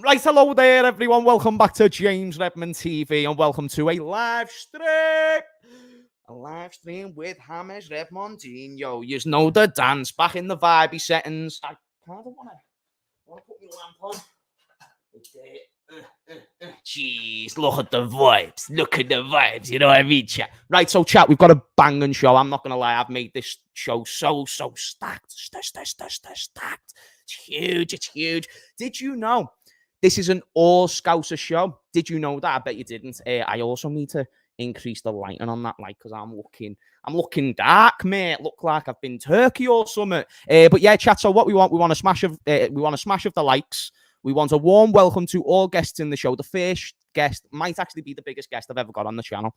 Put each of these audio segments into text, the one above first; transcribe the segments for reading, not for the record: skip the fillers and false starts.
Right, hello there, everyone. Welcome back to James Redmond TV and welcome to a live stream. A live stream with Hamez Redmondinho. You know the dance, back in the vibey settings. I kind of want to put my lamp on. Jeez, look at the vibes. Look at the vibes. You know what I mean, chat? Right, so chat, we've got a banging show. I'm not going to lie. I've made this show so stacked. Stacked. It's huge. It's huge. Did you know this is an all-Scouser show? Did you know that? I bet you didn't. I also need to increase the lighting on that light because I'm looking dark, mate. Look like I've been Turkey or something. But yeah, chat. So what we want a smash of the likes. We want a warm welcome to all guests in the show. The first guest might actually be the biggest guest I've ever got on the channel.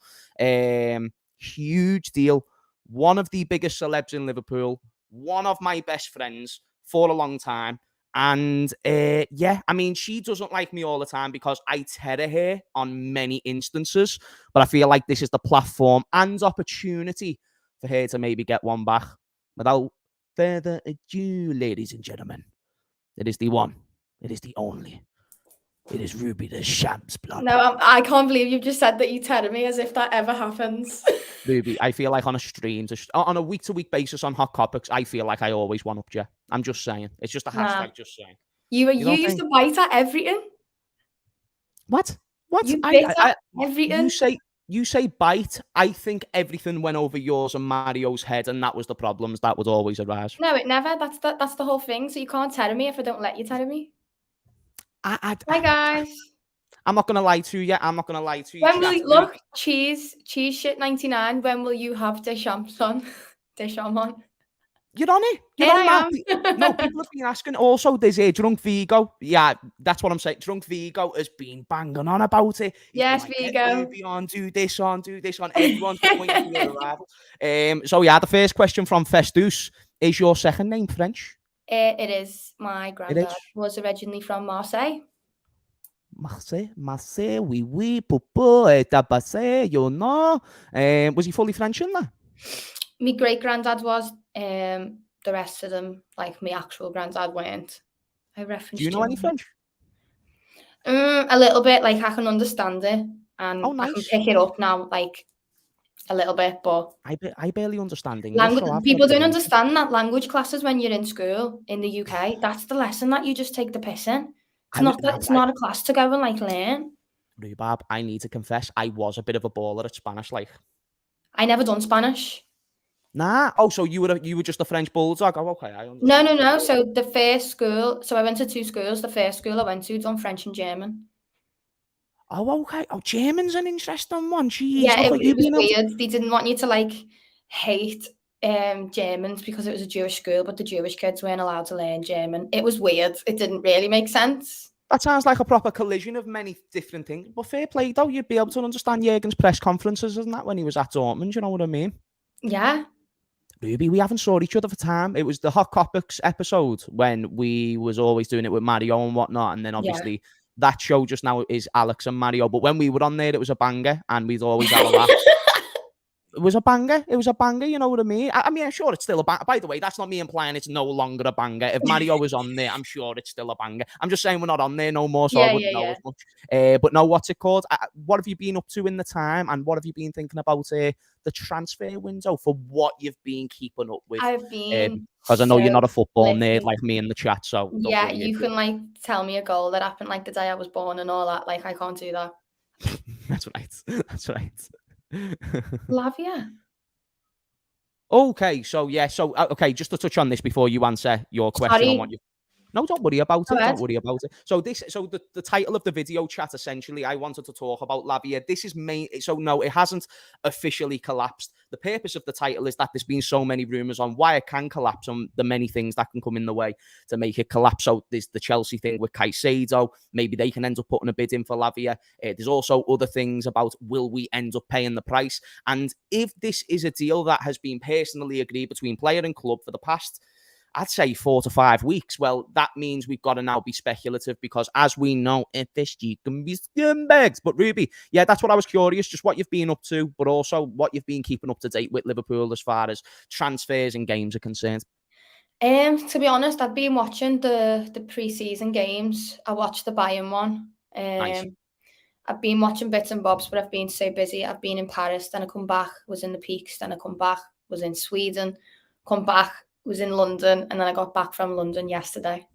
Huge deal. One of the biggest celebs in Liverpool. One of my best friends for a long time. And yeah, I mean, she doesn't like me all the time because I terror her on many instances. But I feel like this is the platform and opportunity for her to maybe get one back. Without further ado, ladies and gentlemen, it is the one. It is the only. It is Ruby the Shams blood. No, I can't believe you've just said that you terror me as if that ever happens. Ruby, I feel like on a stream, on a week-to-week basis on Hot Topics, I feel like I always one-up you. I'm just saying. It's just a hashtag, just saying. You used to bite at everything. What? You bit at everything. You say bite. I think everything went over yours and Mario's head, and that was the problems that would always arise. No, it never. That's the whole thing. So you can't terror me if I don't let you terror me. Hi guys. I'm not gonna lie to you. When will you look cheese shit 99? When will you have Deschamps on? Deschamps on. You're on it. You're on that. No, people have been asking. Also, there's Drunk Vigo. Yeah, that's what I'm saying. Drunk Vigo has been banging on about it. Yes, Vigo. Do this on. Everyone's pointing to your arrival. So yeah, the first question from Festus: is your second name French? It is. My granddad was originally from Marseille. Marseille, oui, popo, passé, you know. Was he fully French in that? My great granddad was. The rest of them, like my actual granddad, weren't. I referenced. Do you know any French? A little bit. Like I can understand it, and nice. I can pick it up now, like a little bit. But I barely understand English. People don't understand that language classes when you're in school in the UK. That's the lesson that you just take the piss in. It's not a class to go and like learn. Rhubarb, I need to confess, I was a bit of a baller at Spanish. Like, I never done Spanish. Nah. Oh, so you were just a French bulldog? Oh, okay. I understand. No. So the first school. So I went to 2 schools. The first school I went to done French and German. Oh, okay. Oh, German's an interesting one. Jeez. Yeah, it was weird. They didn't want you to like hate Germans because it was a Jewish school, but the Jewish kids weren't allowed to learn German. It was weird. It didn't really make sense. That sounds like a proper collision of many different things. But fair play, though. You'd be able to understand Jürgen's press conferences, isn't that, when he was at Dortmund? You know what I mean? Yeah. Ruby, we haven't saw each other for time. It was the Hot Topics episode when we was always doing it with Mario and whatnot. And then obviously that show just now is Alex and Mario. But when we were on there, it was a banger and we'd always have a laugh. It was a banger. You know what I mean? I mean, I'm sure it's still a banger. By the way, that's not me implying it's no longer a banger. If Mario was on there, I'm sure it's still a banger. I'm just saying we're not on there no more, so I wouldn't know as much. But no, what's it called? What have you been up to in the time? And what have you been thinking about the transfer window for what you've been keeping up with? I've been... Because I know you're not a football nerd like me in the chat, so... Yeah, you can, like, tell me a goal that happened, like, the day I was born and all that. Like, I can't do that. That's right. Lavia. Okay, so okay, just to touch on this before you answer your question on what you... No, don't worry about it. Don't worry about it. So the title of the video chat, essentially, I wanted to talk about Lavia. This is so no, it hasn't officially collapsed. The purpose of the title is that there's been so many rumors on why it can collapse and the many things that can come in the way to make it collapse. So there's the Chelsea thing with Caicedo. Maybe they can end up putting a bid in for Lavia. There's also other things about will we end up paying the price? And if this is a deal that has been personally agreed between player and club for the past, I'd say 4 to 5 weeks. Well, that means we've got to now be speculative because, as we know, FSG can be scumbags. But Ruby, yeah, that's what I was curious, just what you've been up to, but also what you've been keeping up to date with Liverpool as far as transfers and games are concerned. To be honest, I've been watching the pre-season games. I watched the Bayern one. Nice. I've been watching bits and bobs, but I've been so busy. I've been in Paris, then I come back, was in the Peaks, then I come back, was in Sweden, come back, was in London, and then I got back from London yesterday.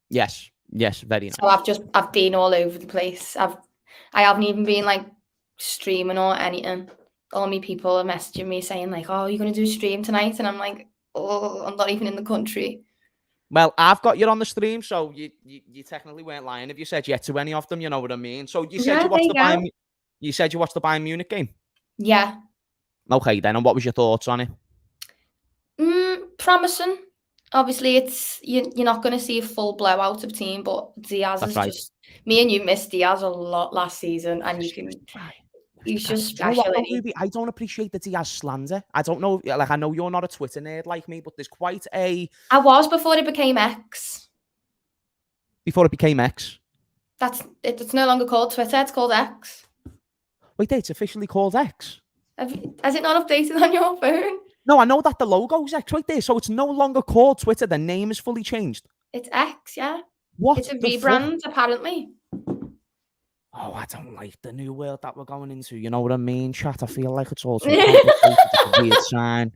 Yes, very nice. So I've been all over the place. I haven't even been like streaming or anything. All me people are messaging me saying like, "Oh, you're gonna do a stream tonight?" And I'm like, "Oh, I'm not even in the country." Well, I've got you on the stream, so you technically weren't lying if you said yes to any of them. You know what I mean? So you said you watched the Bayern. You said you watched the Bayern Munich game. Yeah. Okay, then, and what was your thoughts on it? Promising. Obviously, it's you're not going to see a full blowout of team, but Diaz is just. Me and you missed Diaz a lot last season, and you can. He's just special. You know what, Ruby? I don't appreciate the Diaz slander. I don't know. Like, I know you're not a Twitter nerd like me, but there's quite a. I was before it became X. Before it became X. It's no longer called Twitter. It's called X. Wait, it's officially called X. Has it not updated on your phone? No, I know that the logo's X right there, so it's no longer called Twitter. The name is fully changed. It's X, yeah. What? It's a rebrand, apparently. Oh, I don't like the new world that we're going into. You know what I mean, chat? I feel like it's all too complicated. It's a weird sign.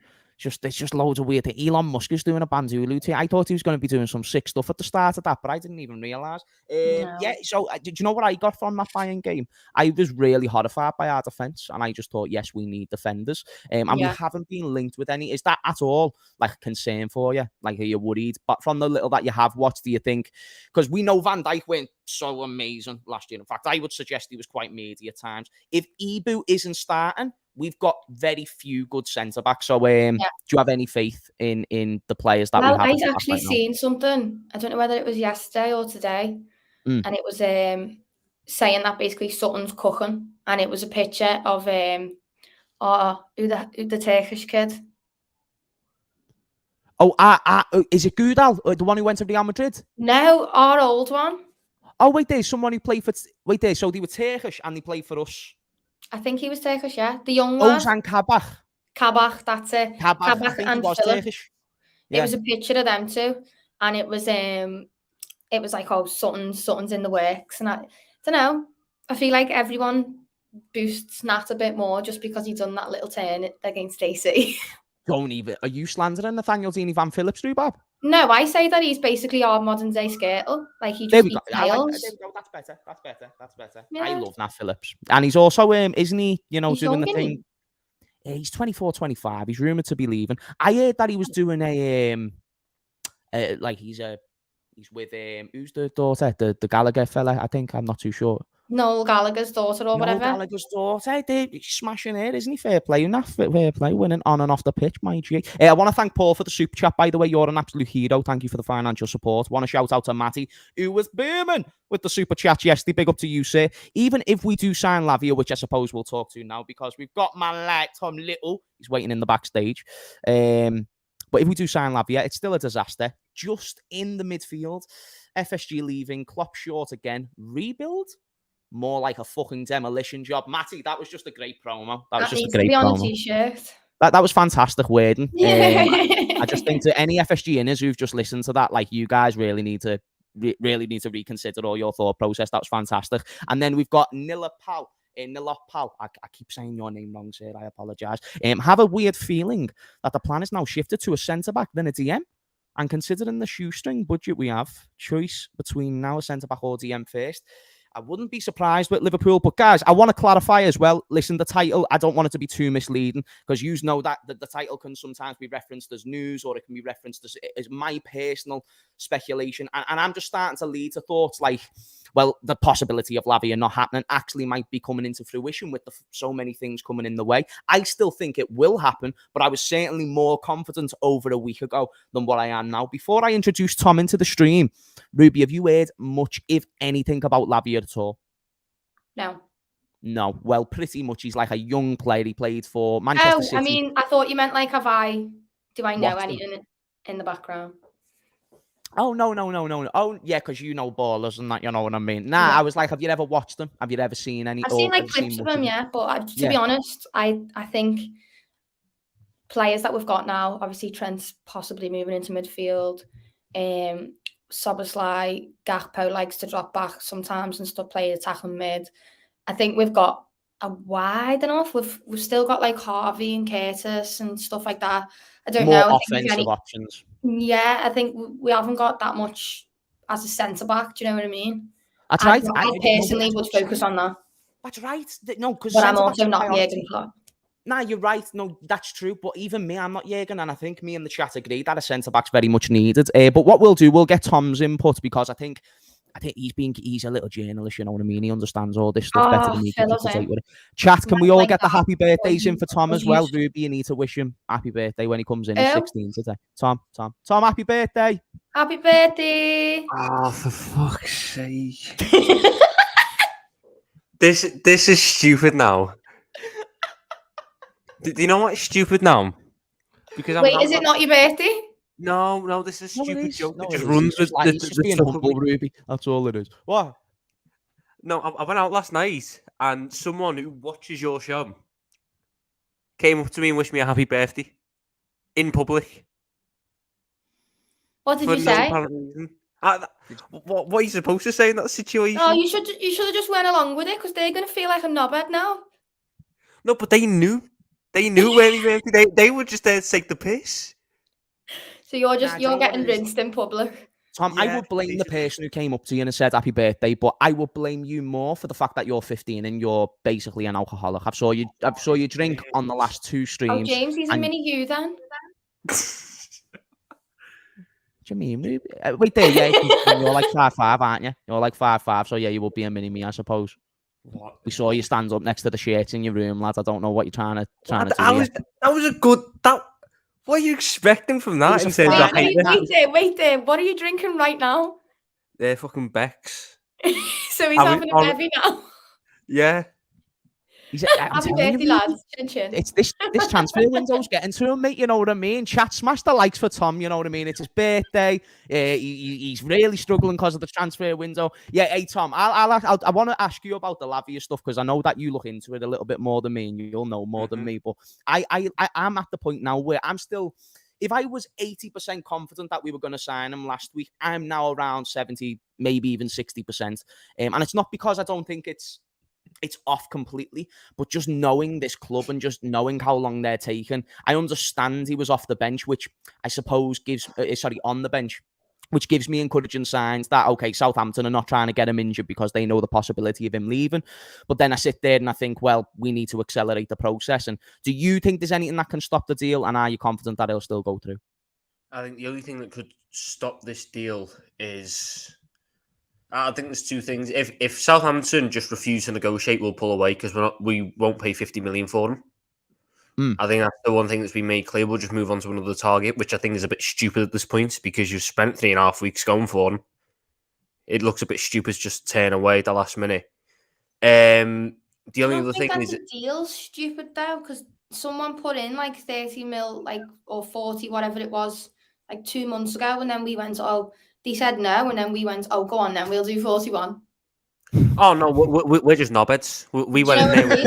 It's just loads of weird things. Elon Musk is doing a Bandulu thing. I thought he was going to be doing some sick stuff at the start of that, but I didn't even realise. No. Yeah, so did you know what I got from that Bayern game? I was really horrified by our defence, and I just thought, yes, we need defenders. And we haven't been linked with any. Is that at all like a concern for you? Like, are you worried? But from the little that you have watched, do you think? Because we know Van Dijk went so amazing last year. In fact, I would suggest he was quite meaty at times. If Ibu isn't starting, we've got very few good centre-backs. So do you have any faith in the players that we have? I've actually seen something. I don't know whether it was yesterday or today. And it was saying that basically Sutton's cooking. And it was a picture of who the Turkish kid. Oh, is it Gudal, the one who went to Real Madrid? No, our old one. Oh, wait, there's someone who played for... Wait, there, so they were Turkish and they played for us. I think he was Turkish, yeah. The young one. Ozan Kabak. Kabak, that's it. Kabak and Philip. Turkish. Yeah. It was a picture of them two. And it was like, oh, Sutton's in the works. And I don't know. I feel like everyone boosts Nat a bit more just because he's done that little turn against AC. Don't even... Are you slandering Nathaniel Dini Van Phillips, Rhubarb? No, I say that he's basically our modern day Skirtle. Like, he just eats nails. There we go. That's better. Yeah. I love Nat Phillips. And he's also, isn't he, he's doing the thing... Yeah, he's 24, 25. He's rumoured to be leaving. I heard that he was doing he's with, who's the daughter? The Gallagher fella, I think. I'm not too sure. Noel Gallagher's daughter or whatever. Noel Gallagher's daughter. He's smashing it, isn't he? Fair play. Fair play, winning on and off the pitch, my G. I want to thank Paul for the super chat, by the way. You're an absolute hero. Thank you for the financial support. Want to shout out to Matty, who was booming with the super chat yesterday. Big up to you, sir. Even if we do sign Lavia, which I suppose we'll talk to now, because we've got man like Tom Little. He's waiting in the backstage. But if we do sign Lavia, it's still a disaster. Just in the midfield. FSG leaving. Klopp short again. Rebuild? More like a fucking demolition job. Matty, that was just a great promo. That was just a great promo. On a t-shirt. That was fantastic wording. I just think to any FSG inners who've just listened to that, like, you guys really need to reconsider all your thought process. That was fantastic. And then we've got Nilapal. I keep saying your name wrong, sir. I apologise. Have a weird feeling that the plan is now shifted to a centre-back than a DM. And considering the shoestring budget we have, choice between now a centre-back or DM first, I wouldn't be surprised with Liverpool. But guys, I want to clarify as well. Listen, the title, I don't want it to be too misleading, because you know that the title can sometimes be referenced as news, or it can be referenced as my personal speculation. And I'm just starting to lead to thoughts like, well, the possibility of Lavia not happening actually might be coming into fruition with so many things coming in the way. I still think it will happen, but I was certainly more confident over a week ago than what I am now. Before I introduce Tom into the stream, Ruby, have you heard much, if anything, about Lavia at all? No. Well, pretty much. He's like a young player. He played for Manchester City. I mean, I thought you meant like, do I know anything in the background? Oh, no. Oh, yeah, because you know ballers and that, you know what I mean? Nah, yeah. I was like, have you ever watched them? Have you ever seen any? I've seen like clips of them, yeah. But to be honest, I think players that we've got now, obviously Trent's possibly moving into midfield. Szoboszlai, Gakpo likes to drop back sometimes and stuff, play attacking mid. I think we've got a wide enough. We've still got like Harvey and Curtis and stuff like that. I don't More know. offensive options. Yeah, I think we haven't got that much as a centre back. Do you know what I mean? That's right. I personally would focus on that. That's right. No, because but I'm also not Jurgen Klopp. Nah, you're right. No, that's true. But even me, I'm not Jurgen, and I think me and the chat agree that a centre back's very much needed. But what we'll do, we'll get Tom's input because I think he's a little journalist. You know what I mean? He understands all this stuff better than me. Chat, can we all get the happy birthdays in for Tom as well? Ruby, you need to wish him happy birthday when he comes in. He's 16 today. Tom, happy birthday! Happy birthday! Oh, for fuck's sake! This is stupid now. Do you know what is stupid now? Because is it not your birthday? No, this is a stupid joke. No, it just runs with the being humble, Ruby. That's all it is. What? No, I went out last night and someone who watches your show came up to me and wished me a happy birthday in public. What did you say? What are you supposed to say in that situation? Oh, you should have just went along with it because they're going to feel like a knobhead now. No, but they knew. They knew where he went. They were just there to take the piss. So you're getting rinsed in public. Tom, I would blame the person who came up to you and said happy birthday, but I would blame you more for the fact that you're 15 and you're basically an alcoholic. I saw you drink on the last 2 streams. Oh, James, he's a mini you then. What do you mean? Wait there, yeah, you're like 5'5", aren't you? You're like 5'5", so yeah, you would be a mini me, I suppose. What? We saw you stand up next to the shirt in your room, lad. I don't know what you're trying to do. That was a good. What are you expecting from that? Wait there. What are you drinking right now? They're fucking Becks. So he's having a bevy now. Yeah. Happy birthday, lads. Chin chin. It's this transfer window's getting to him, mate. You know what I mean? Chat, smash the likes for Tom. You know what I mean? It's his birthday. He's really struggling because of the transfer window. Yeah, hey Tom, I want to ask you about the Lavia stuff because I know that you look into it a little bit more than me, and you'll know more than me. But I'm at the point now where I'm still. If I was 80% confident that we were going to sign him last week, I'm now around 70, maybe even 60%. And it's not because I don't think it's off completely, but just knowing this club and just knowing how long they're taking, I understand he was off the bench, which I suppose gives, on the bench, which gives me encouraging signs that, okay, Southampton are not trying to get him injured because they know the possibility of him leaving. But then I sit there and I think, well, we need to accelerate the process. And do you think there's anything that can stop the deal? And are you confident that it'll still go through? I think the only thing that could stop this deal is... I think there's 2 things. If Southampton just refuse to negotiate, we'll pull away because we won't pay 50 million for them. I think that's the one thing that's been made clear. We'll just move on to another target, which I think is a bit stupid at this point because you've spent 3.5 weeks going for them. It looks a bit stupid to just turn away at the last minute. The only other thing is the deal's stupid though because someone put in like 30 mil, or 40, whatever it was, 2 months ago, and then we went, they said no, and then we went, go on then, we'll do 41. Oh, no, we're just knobheads. We went in there.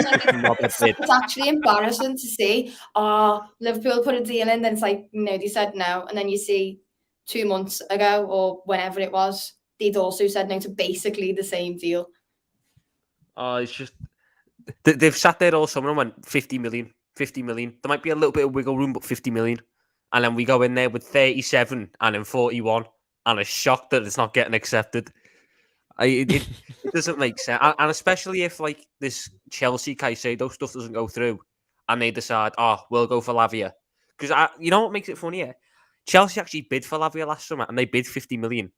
It's actually embarrassing to see, Liverpool put a deal in, then it's they said no, and then you see 2 months ago, or whenever it was, they'd also said no to basically the same deal. Oh, it's just... They've sat there all summer and went 50 million. There might be a little bit of wiggle room, but 50 million. And then we go in there with 37 and then 41. And are shocked that it's not getting accepted. It doesn't make sense. And especially if this Chelsea Caicedo stuff doesn't go through and they decide, we'll go for Lavia. Because you know what makes it funnier? Chelsea actually bid for Lavia last summer and they bid 50 million.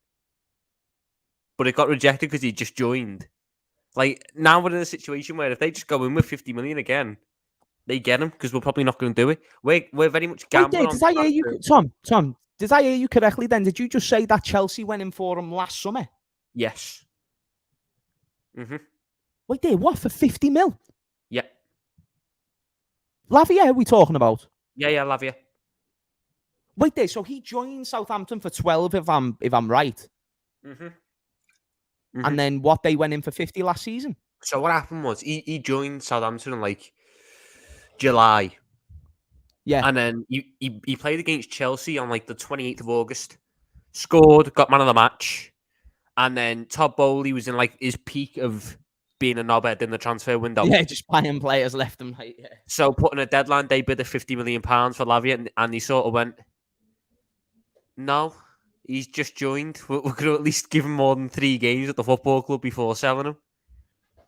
But it got rejected because he just joined. Now we're in a situation where if they just go in with 50 million again, they get him because we're probably not going to do it. We're very much gambling on... Did I hear you, Tom? Did I hear you correctly then? Did you just say that Chelsea went in for him last summer? Yes. Wait there, what, for 50 mil? Yeah. Lavia, are we talking about? Yeah, Lavia. Wait there, so he joined Southampton for 12 if I'm right. And then what, they went in for 50 last season? So what happened was he joined Southampton in July. Yeah. And then he played against Chelsea on like the 28th of August. Scored, got man of the match. And then Todd Bowley was in like his peak of being a knobhead in the transfer window. Yeah, just buying players left and right. Yeah. So putting a deadline day bid of £50 million for Lavia, and he sort of went, no, he's just joined. We're going to at least give him more than 3 games at the football club before selling him.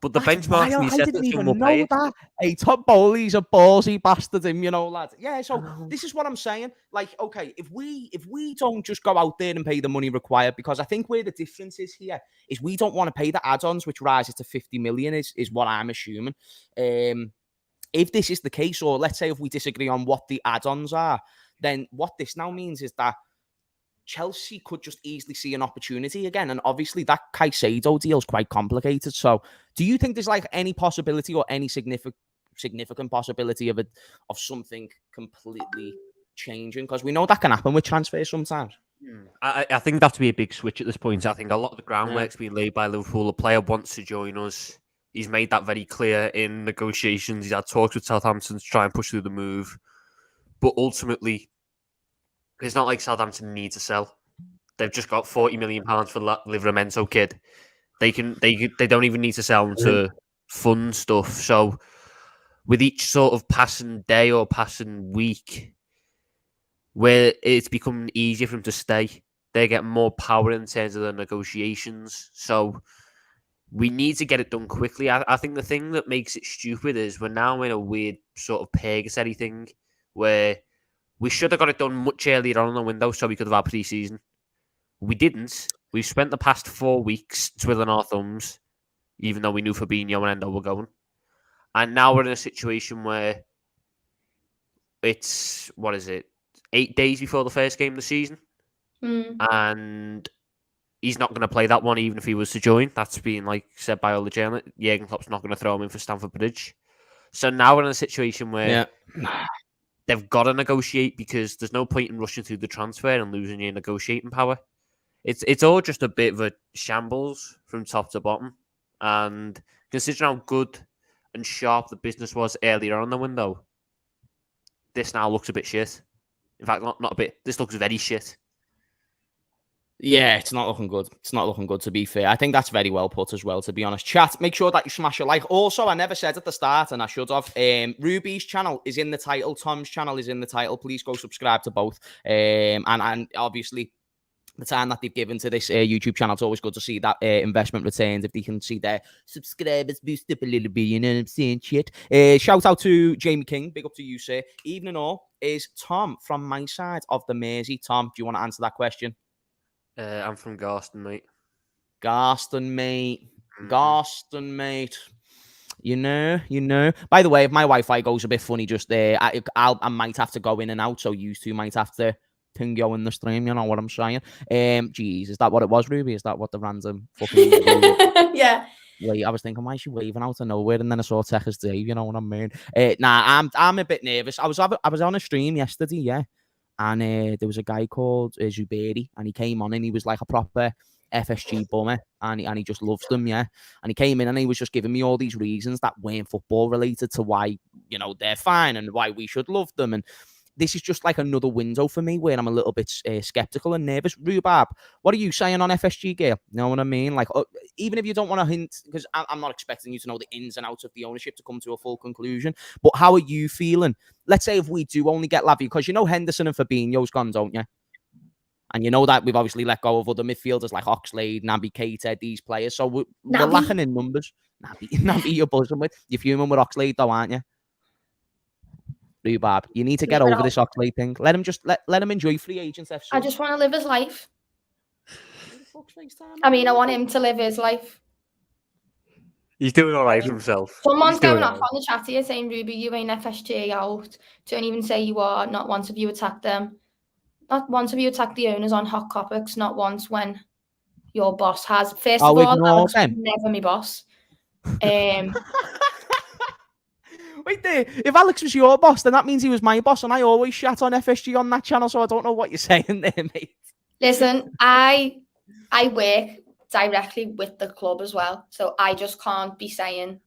But the benchmark I he set didn't that even will know pay that. Hey, Todd Bowley's a ballsy bastard, him, lad. Yeah, so this is what I'm saying. Like, okay, if we don't just go out there and pay the money required, because I think where the difference is here is we don't want to pay the add-ons, which rises to 50 million, is what I'm assuming. If this is the case, or let's say if we disagree on what the add-ons are, then what this now means is that Chelsea could just easily see an opportunity again. And obviously that Caicedo deal is quite complicated. So do you think there's like any possibility or any significant possibility of something completely changing? Because we know that can happen with transfers sometimes. I think that'd be a big switch at this point. I think a lot of the groundwork's being laid by Liverpool. A player wants to join us. He's made that very clear in negotiations. He's had talks with Southampton to try and push through the move. But ultimately, it's not like Southampton need to sell. They've just got £40 million for Livramento kid. They don't even need to sell them to fund stuff. So with each sort of passing day or passing week, where it's becoming easier for them to stay, they get more power in terms of the negotiations. So we need to get it done quickly. I think the thing that makes it stupid is we're now in a weird sort of purgatory thing where we should have got it done much earlier on in the window so we could have had pre-season. We didn't. We've spent the past 4 weeks twiddling our thumbs, even though we knew Fabinho and Endo were going. And now we're in a situation where it's, 8 days before the first game of the season. And he's not going to play that one even if he was to join. That's being said by all the journalists. Jurgen Klopp's not going to throw him in for Stamford Bridge. So now we're in a situation where they've got to negotiate because there's no point in rushing through the transfer and losing your negotiating power. It's all just a bit of a shambles from top to bottom. And considering how good and sharp the business was earlier on in the window, this now looks a bit shit. In fact, not a bit. This looks very shit. Yeah, it's not looking good. It's not looking good, to be fair. I think that's very well put as well, to be honest. Chat, make sure that you smash a like. Also, I never said at the start, and I should have, Ruby's channel is in the title. Tom's channel is in the title. Please go subscribe to both. And obviously, the time that they've given to this YouTube channel, it's always good to see that investment returns if they can see their subscribers boost up a little bit, you know what I'm saying? Shit. Shout out to Jamie King. Big up to you, sir. Evening all. Is Tom from my side of the Mersey? Tom, do you want to answer that question? I'm from Garston, mate. Garston, mate. Garston, mate. You know. By the way, if my Wi-Fi goes a bit funny just there, I might have to go in and out, so you two might have to go in the stream, you know what I'm saying? Geez, is that what it was, Ruby? Is that what the random fucking... Yeah. Wait, I was thinking, why is she waving out of nowhere? And then I saw Techers Dave, you know what I mean? Nah, I'm a bit nervous. I was on a stream yesterday, yeah. And there was a guy called Zuberi, and he came on and he was like a proper FSG bummer, and he just loves them, yeah. And he came in and he was just giving me all these reasons that weren't football related to why, they're fine and why we should love them. And this is just like another window for me where I'm a little bit skeptical and nervous. Rhubarb, what are you saying on FSG gear? You know what I mean? Like, even if you don't want to hint, because I'm not expecting you to know the ins and outs of the ownership to come to a full conclusion, but how are you feeling? Let's say if we do only get Lavia, because Henderson and Fabinho's gone, don't you? And you know that we've obviously let go of other midfielders like Oxlade, Naby Keita, these players. So we're lacking in numbers. Naby, you're buzzing with. You're fuming with Oxlade though, aren't you? Rhubarb, you need to get over this Oxlade thing. Let him enjoy free agents FC. I just want to live his life. I mean, I want him to live his life. He's doing all right for himself. Someone's going off on the chat here saying, Ruby, you ain't FSG out. Don't even say you are. Not once have you attacked them. Not once have you attacked the owners on hot topics. Not once when your boss has. First of all, Alex was never my boss. Wait there. If Alex was your boss, then that means he was my boss, and I always chat on FSG on that channel, so I don't know what you're saying there, mate. Listen, I work directly with the club as well, so I just can't be saying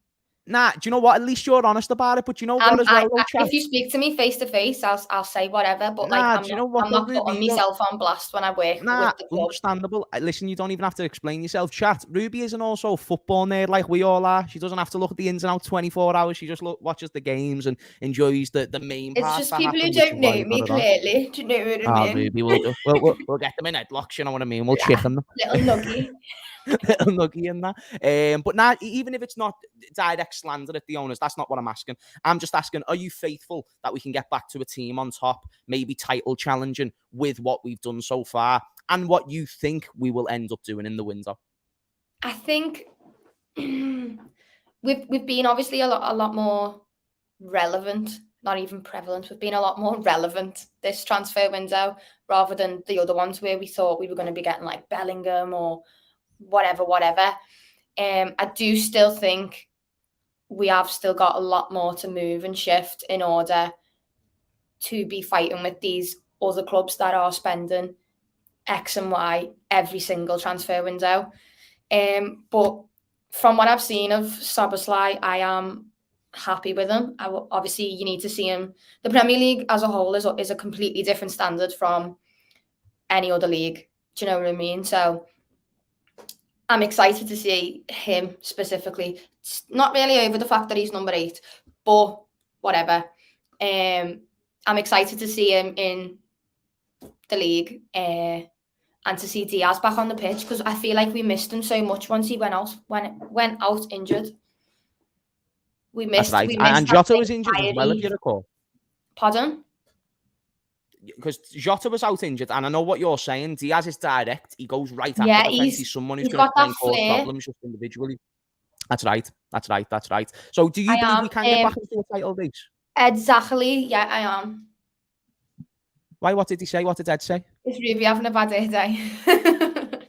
Nah, do you know what? At least you're honest about it. But you know what as well, though, chat? If you speak to me face to face, I'll say whatever. But like, Nah, do you know what, I'm though, not Ruby? putting myself on blast when I work Nah, with the club. understandable. Listen, you don't even have to explain yourself, chat. Ruby isn't also a football nerd like we all are. She doesn't have to look at the ins and outs 24 hours. She just watches the games and enjoys the main It's parts just that people happen, who which is don't why know we me got it on. clearly. Do you know what I mean? Ruby, we'll get them in headlocks, you know what I mean? We'll chicken them. Little nuggy. Little nuggy in that. But now, even if it's not direct slander at the owners, that's not what I'm asking. I'm just asking, are you faithful that we can get back to a team on top, maybe title challenging with what we've done so far and what you think we will end up doing in the window? I think we've been obviously a lot more relevant, not even prevalent. We've been a lot more relevant this transfer window rather than the other ones where we thought we were going to be getting like Bellingham or whatever. I do still think we have still got a lot more to move and shift in order to be fighting with these other clubs that are spending X and Y every single transfer window. But from what I've seen of Szoboszlai, I am happy with him. Obviously, you need to see him. The Premier League as a whole is a completely different standard from any other league. Do you know what I mean? So I'm excited to see him specifically. It's not really over the fact that he's number 8, but whatever. I'm excited to see him in the league and to see Diaz back on the pitch because I feel like we missed him so much once he went out injured. We missed. That's right. We missed And Jota was injured as well, if you recall. Pardon? Because Jota was out injured, and I know what you're saying. Diaz is direct. He goes right at the defence. He's someone who's going to try and cause problems just individually. That's right. So do you believe we can get back into a title race? Exactly. Yeah, I am. Why? What did he say? What did Ed say? Is Ruby having a bad day?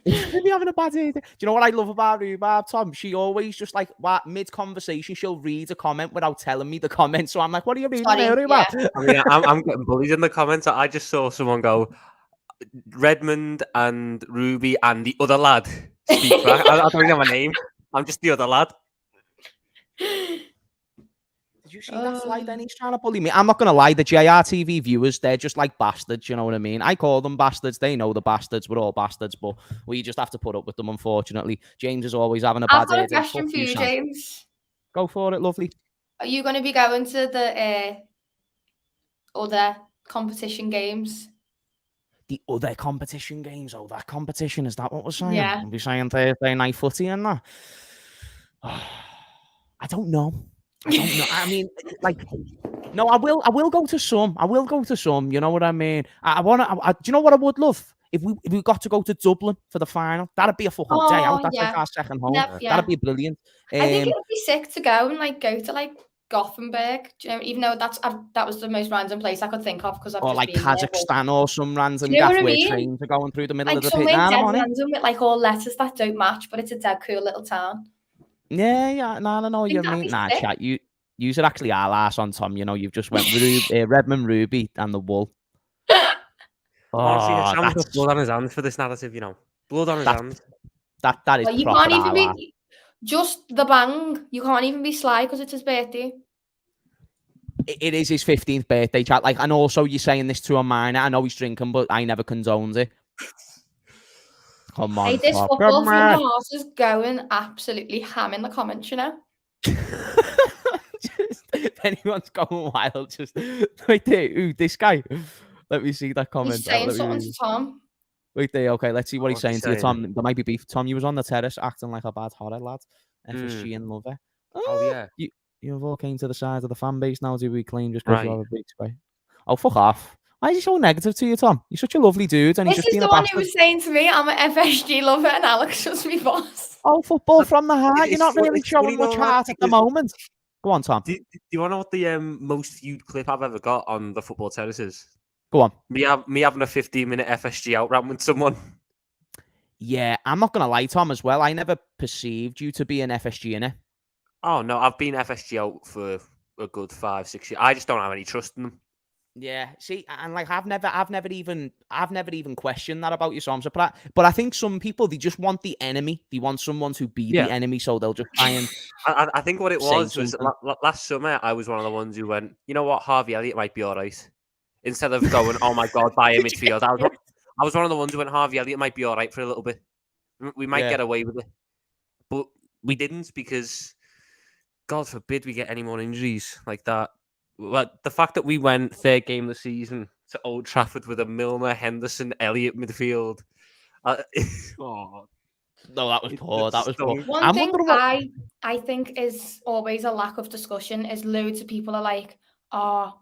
Ruby having a bad day. Do you know what I love about Ruby, Tom? She always just like mid-conversation, she'll read a comment without telling me the comment. So I'm like, what are you reading there, Ruby? Yeah. I mean, I'm getting bullied in the comments. I just saw someone go, Redmond and Ruby and the other lad speak back. I don't even know my name. I'm just the other lad. Did you see that fly then? He's trying to bully me. I'm not going to lie. The JRTV viewers, they're just like bastards. You know what I mean? I call them bastards. They know the bastards. We're all bastards, but we just have to put up with them, unfortunately. James is always having a bad day. I've got a question for you, James. Go for it, lovely. Are you going to be going to the other competition games? The other competition games? Oh, that competition, is that what we're saying? Yeah. We'll be saying Thursday night footy and that. I don't know. I mean, like, no, I will go to some. You know what I mean? Do you know what I would love? If we got to go to Dublin for the final, that'd be a fucking day out. That's like our second home. That'd be brilliant. I think it would be sick to go and go to Gothenburg. Do you know, even though that was the most random place I could think of because I've just like been Kazakhstan or some random you know gaff where trains are going through the middle of the pit. Random with all letters that don't match, but it's a dead cool little town. Yeah. No, you mean chat. You should actually are last on Tom. You know, you've just went Redmond, Ruby, and the Wool. Honestly, Sam's got blood on his hands for this narrative. You know, blood on his hands. That is. Well, you can't even be just the bang. You can't even be sly because it's his birthday. It is his 15th birthday, chat. Like, and also you're saying this to a minor. I know he's drinking, but I never condoned it. Come on. Hey, this football from the horse is going absolutely ham in the comments, you know. If anyone's going wild, just wait there. Ooh, this guy. Let me see that comment. He's saying something to Tom. Wait there. Okay, let's see what he's saying to you, Tom. There might be beef. Tom, you was on the terrace acting like a bad horror lad. FSG and Lavia. Oh yeah. You've all came to the side of the fan base now to be claimed just because you have a big spray. Oh, fuck off. Why is he so negative to you, Tom? You're such a lovely dude. And this is the one who was saying to me, I'm an FSG lover and Alex just me boss. Oh, football from the heart. You're not really showing much heart at the moment. Go on, Tom. Do you want to know what the most viewed clip I've ever got on the football terrace is? Go on. Me having a 15-minute FSG out rant with someone. Yeah, I'm not going to lie, Tom, as well. I never perceived you to be an FSG, innit? Oh, no, I've been FSG out for a good 5-6 years. I just don't have any trust in them. Yeah, see, and like I've never even questioned that about you, so I'm surprised. But I think some people, they just want the enemy. They want someone to be the enemy, so they'll just try and. I think what it was something. last summer. I was one of the ones who went, you know what, Harvey Elliott might be all right. Instead of going, oh my God, buy a midfield. I was one of the ones who went, Harvey Elliott might be all right for a little bit. We might get away with it, but we didn't, because God forbid we get any more injuries like that. But the fact that we went third game of the season to Old Trafford with a Milner, Henderson, Elliott midfield. No, that was poor. That was poor. One thing I think is always a lack of discussion is loads of people are like, oh,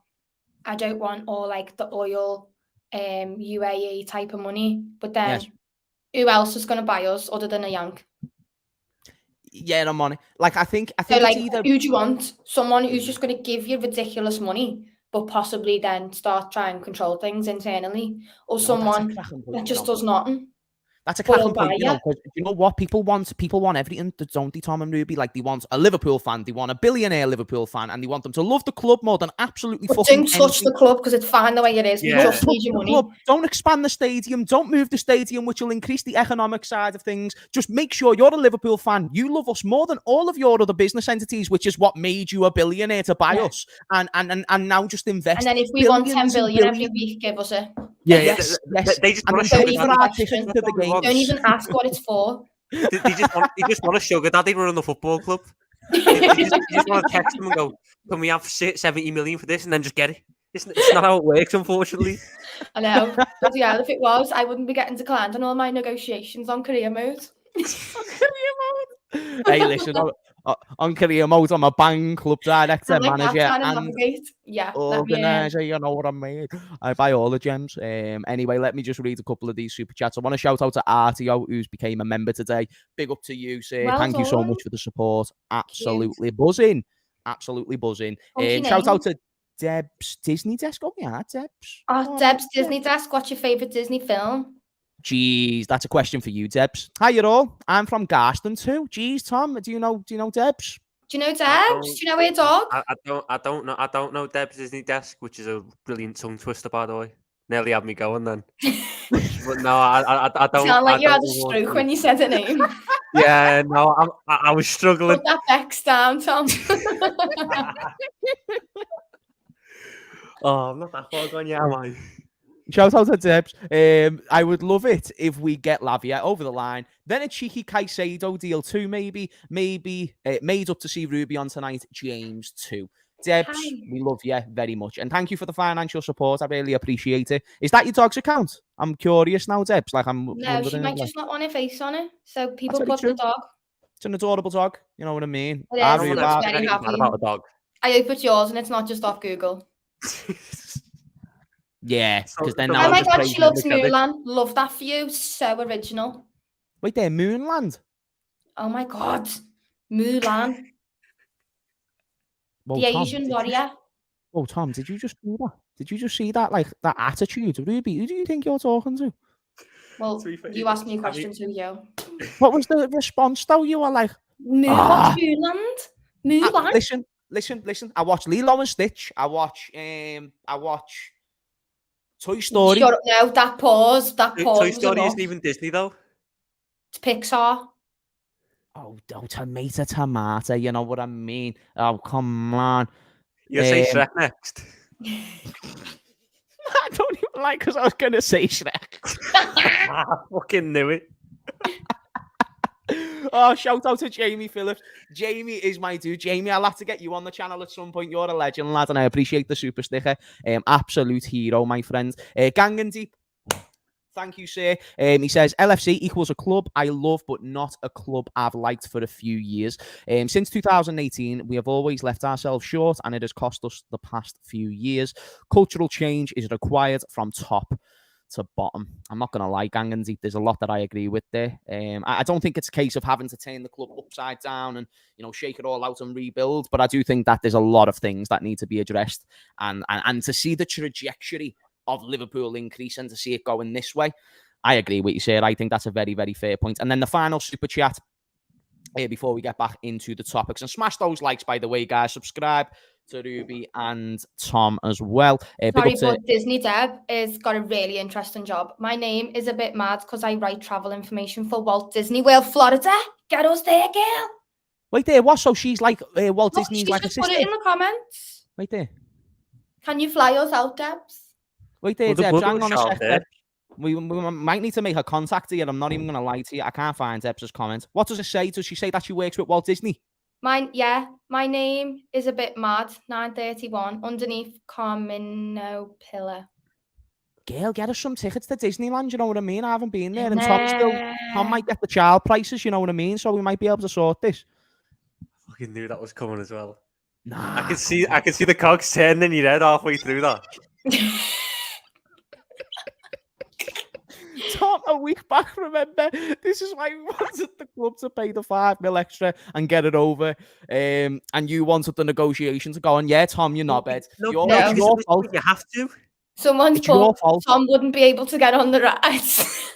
I don't want all like the oil UAE type of money. But then who else is going to buy us other than a Yank? Yeah, the money. Like, I think so, like, it's either... who do you want? Someone who's just going to give you ridiculous money, but possibly then start trying to control things internally, or someone that just does nothing. That's a cracking point, you know, because you know what people want? People want everything, don't they, Tom and Ruby? Like, they want a Liverpool fan, they want a billionaire Liverpool fan, and they want them to love the club more than absolutely fucking anything. Don't touch the club because it's fine the way it is. We just need your money. Don't expand the stadium. Don't move the stadium, which will increase the economic side of things. Just make sure you're a Liverpool fan. You love us more than all of your other business entities, which is what made you a billionaire to buy us. And now just invest. And then if we want 10 billion every week, give us it. They just want don't even ask what it's for. They just want a sugar daddy run the football club. You just want to text them and go, can we have 70 million for this, and then just get it? It's not how it works, unfortunately. I know. But yeah, if it was, I wouldn't be getting declined on all my negotiations on career mode. Hey, listen, on career mode, I'm a bang club director, manager, and organizer. You know what I mean? I buy all the gems. Anyway, let me just read a couple of these super chats. I want to shout out to Artio, who's became a member today. Big up to you, sir. Thank you so much for the support. Absolutely buzzing. Absolutely buzzing. Shout out to Deb's Disney Desk. Oh, yeah, Deb's. Deb's Disney Desk. What's your favourite Disney film? Jeez, that's a question for you, Debs. Hi, you all. I'm from Garston too. Jeez, Tom, do you know Debs? Do you know Debs? Do you know her dog? I don't know Deb's Disney Desk, which is a brilliant tongue twister, by the way. Nearly had me going then. But no, I don't. Sound like you had a stroke when you said the name. Yeah, no, I was struggling. Put that Bex down, Tom. Oh, I'm not that far gone yet, am I? Shout out to Debs. I would love it if we get Lavia over the line. Then a cheeky Caicedo deal too, maybe. Made up to see Ruby on tonight. James too. Debs, we love you very much. And thank you for the financial support. I really appreciate it. Is that your dog's account? I'm curious now, Debs. Like, No, she might just not want a face on it. So people put the dog. It's an adorable dog. You know what I mean? It is. I'm very happy about a dog. I hope it's yours and it's not just off Google. Yeah, because then oh my God, she loves Mulan. Love that for you. So original. Wait there, Moonland. Oh my God, Mulan. Well, the Asian warrior. Oh, Tom, did you just see that? Did you just see that? Like that attitude, Ruby? Who do you think you're talking to? Well, you asked me a question too, yo. What was the response though? You were like, Mulan. Listen. I watch Lilo and Stitch. I watch Toy Story. No, that pause. Toy Story isn't even Disney though. It's Pixar. Oh, tomato. You know what I mean? Oh, come on. You'll say Shrek next. I don't even like because I was going to say Shrek. I fucking knew it. Oh, shout out to Jamie Phillips. Jamie is my dude. Jamie, I'll have to get you on the channel at some point. You're a legend, lad, and I appreciate the super sticker. Absolute hero, my friend. Gang and Deep. Thank you, sir. He says, LFC equals a club I love, but not a club I've liked for a few years. Since 2018, we have always left ourselves short, and it has cost us the past few years. Cultural change is required from top to bottom. I'm not going to lie, Gang and Deep, there's a lot that I agree with there. I don't think it's a case of having to turn the club upside down and, shake it all out and rebuild, but I do think that there's a lot of things that need to be addressed, and to see the trajectory of Liverpool increase and to see it going this way, I agree with you, sir. I think that's a very, very fair point. And then the final super chat before we get back into the topics, and smash those likes, by the way, guys. Subscribe to Ruby and Tom as well. Sorry, but Disney Deb has got a really interesting job. My name is a bit mad because I write travel information for Walt Disney World, Florida. Get us there, girl. Wait there, what? So she's like Walt Disney's like just assistant? Put it in the comments. Wait there. Can you fly us out, Debs? Wait there, Debs. Hang on a sec, Debs. We might need to make her contact here. I'm not even going to lie to you. I can't find Debs' comment. What does it say? Does she say that she works with Walt Disney? My name is a bit mad. 931 underneath Carmino Pillar. Girl, get us some tickets to Disneyland, you know what I mean? I haven't been there. And Tom might get the child prices, you know what I mean? So we might be able to sort this. I fucking knew that was coming as well. Nah. I could see the cogs turning in your head halfway through that. Tom, a week back, remember? This is why we wanted the club to pay the $5 million extra and get it over. And you wanted the negotiation to go on. Yeah, Tom, you're not bad. It's your fault. You have to. Someone's put Tom wouldn't be able to get on the rides.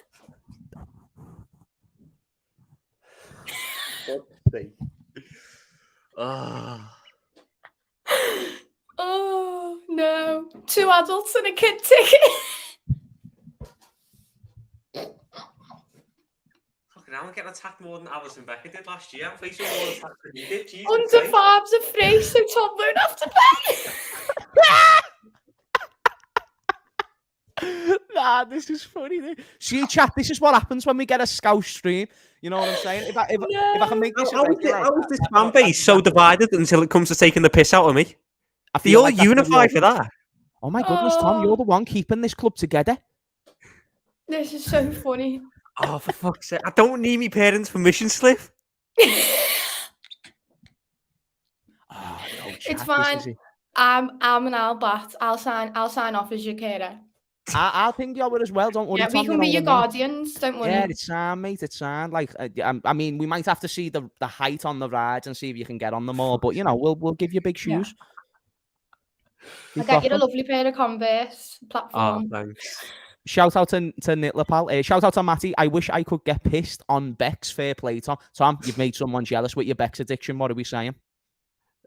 Oh no! 2 adults and a kid ticket. Fucking hell, I'm getting attacked more than Alison Becker did last year. I'm facing more attacks than you did. Jesus Under fives are free, so Tom won't have to pay. Nah, this is funny. See, chat, this is what happens when we get a scout stream. You know what I'm saying? If I can make this... How is this fan base so divided until it comes to taking the piss out of me? They all unify for that. Oh my goodness, Tom, you're the one keeping this club together. This is so funny. Oh, for fuck's sake. I don't need my parents' permission slip. It's fine. I'm an Albat. I'll sign off as your carer. I'll ping you over as well. Don't worry. Yeah, we can be your guardians. Don't worry. Yeah, it's sound, mate. It's sound. Like, I mean, we might have to see the height on the rides and see if you can get on them all. But you know, we'll give you big shoes. Yeah. I'll get you a lovely pair of Converse platform. Oh, thanks. Shout out to Nittler, pal. Shout out to Matty. I wish I could get pissed on Beck's. Fair play, Tom. Tom, you've made someone jealous with your Beck's addiction. What are we saying?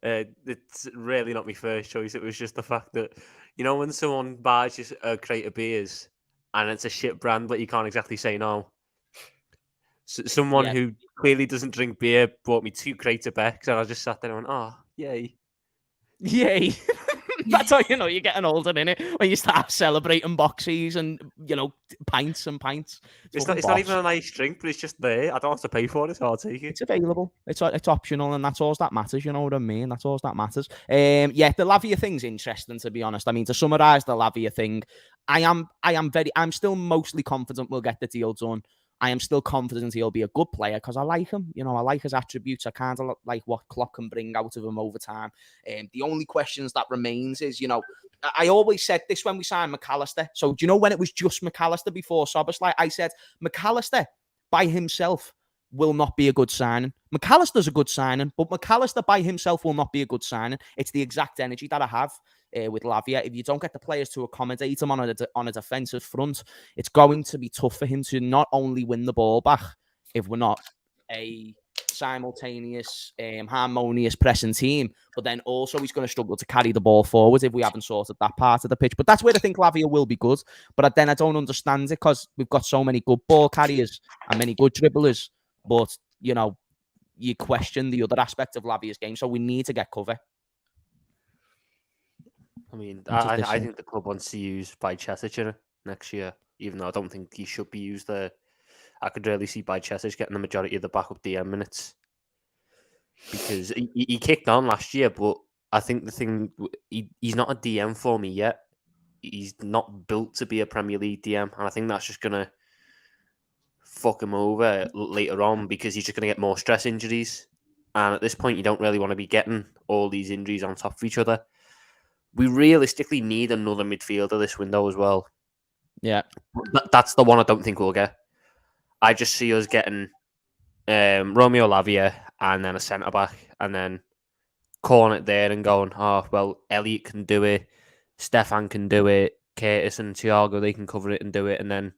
It's really not my first choice. It was just the fact that, you know, when someone buys you a crate of beers and it's a shit brand, but you can't exactly say no. Someone who clearly doesn't drink beer bought me 2 crates of Beck's, and I just sat there and went, oh, yay. Yay. That's how you know you're getting older, innit? When you start celebrating boxies and, you know, pints and pints. It's not even a nice drink, but it's just there. I don't have to pay for it, so I'll take it. It's available. It's optional, and that's all that matters. You know what I mean? That's all that matters. Yeah, the Lavia thing's interesting, to be honest. I mean, to summarise the Lavia thing, I'm still mostly confident we'll get the deal done. I am still confident he'll be a good player because I like him. You know, I like his attributes. I kind of like what Klopp can bring out of him over time. The only questions that remains is, you know, I always said this when we signed McAllister. So do you know when it was just McAllister before Szoboszlai? I said McAllister by himself will not be a good signing. McAllister's a good signing, but McAllister by himself will not be a good signing. It's the exact energy that I have with Lavia. If you don't get the players to accommodate him on a defensive front, it's going to be tough for him to not only win the ball back if we're not a simultaneous, harmonious pressing team, but then also he's going to struggle to carry the ball forward if we haven't sorted that part of the pitch. But that's where I think Lavia will be good. But then I don't understand it because we've got so many good ball carriers and many good dribblers. But, you know, you question the other aspect of Lavia's game, so we need to get cover. I mean, I think the club wants to use Bajcetic next year, even though I don't think he should be used there. I could really see Bajcetic getting the majority of the backup DM minutes because he kicked on last year, but I think the thing, he's not a DM for me yet. He's not built to be a Premier League DM, and I think that's just going to fuck him over later on because he's just going to get more stress injuries. And at this point, you don't really want to be getting all these injuries on top of each other. We realistically need another midfielder this window as well. Yeah. That's the one I don't think we'll get. I just see us getting Romeo Lavia and then a centre-back and then calling it there and going, oh, well, Elliot can do it, Stefan can do it, Curtis and Thiago, they can cover it and do it. And then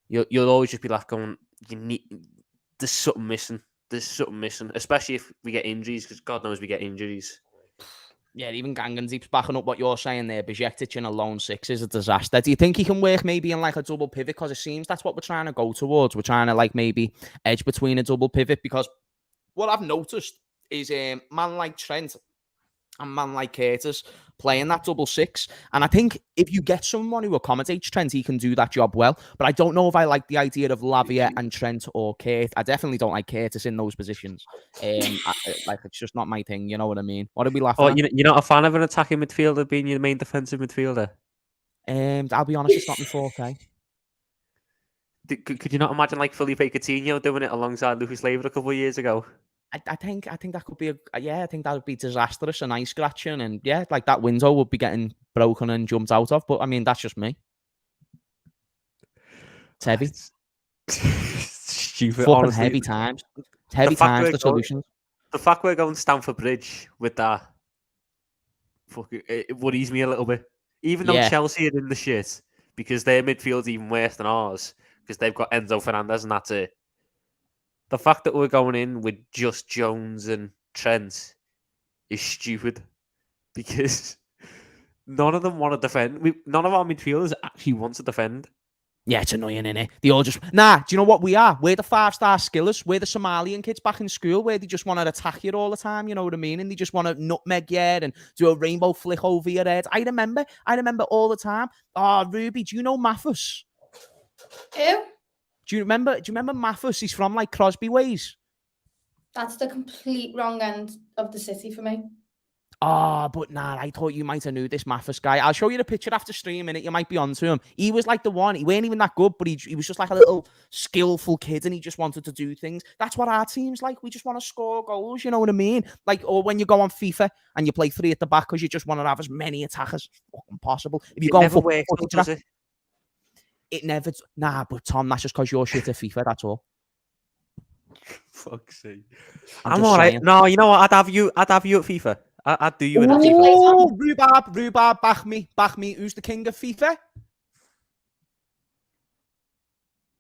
you'll always just be left going, there's something missing. There's something missing, especially if we get injuries, because God knows we get injuries. Yeah, even Gangandeep's backing up what you're saying there. Bajektic in a lone 6 is a disaster. Do you think he can work maybe in like a double pivot? Because it seems that's what we're trying to go towards. We're trying to like maybe edge between a double pivot, because what I've noticed is man like Trent and man like Curtis playing that double 6. And I think if you get someone who accommodates Trent, he can do that job well. But I don't know if I like the idea of Lavia and Trent or Kurt. I definitely don't like Curtis in those positions. Like, it's just not my thing. You know what I mean? What are we laughing at? You're not a fan of an attacking midfielder being your main defensive midfielder? I'll be honest, it's not my forte. Could you not imagine like Felipe Coutinho doing it alongside Lucas Leiva a couple of years ago? I think that could be I think that would be disastrous and eye scratching, and yeah, like that window would be getting broken and jumped out of. But I mean, that's just me. It's heavy. Stupid. Fucking Honestly, heavy times. It's heavy times. The solutions. The fact we're going Stamford Bridge with that, it worries me a little bit. Even though Chelsea are in the shit because their midfield's even worse than ours because they've got Enzo Fernandez and that's it. The fact that we're going in with just Jones and Trent is stupid because none of them want to defend. None of our midfielders actually want to defend. Yeah, it's annoying, innit? They all just... Nah, do you know what we are? We're the 5-star skillers. We're the Somalian kids back in school where they just want to attack you all the time, you know what I mean? And they just want to nutmeg you and do a rainbow flick over your head. I remember all the time. Oh, Ruby, do you know Mathis? Who? Do you remember Mathis? He's from like Crosby ways. That's the complete wrong end of the city for me. Oh, but nah, I thought you might have knew this Mathis guy. I'll show you the picture after streaming it. You might be onto him. He was like the one. He weren't even that good, but he was just like a little skillful kid and he just wanted to do things. That's what our team's like. We just want to score goals, you know what I mean? Like, or when you go on FIFA and you play 3 at the back because you just want to have as many attackers as fucking possible. If you go never works, does it? It never... Nah, but Tom, that's just because you're shit at FIFA, that's all. Fuck's sake. I'm all right. saying. No, you know what? I'd have you at FIFA. I'd do you in a FIFA. Oh, Rhubarb, back me. Who's the king of FIFA?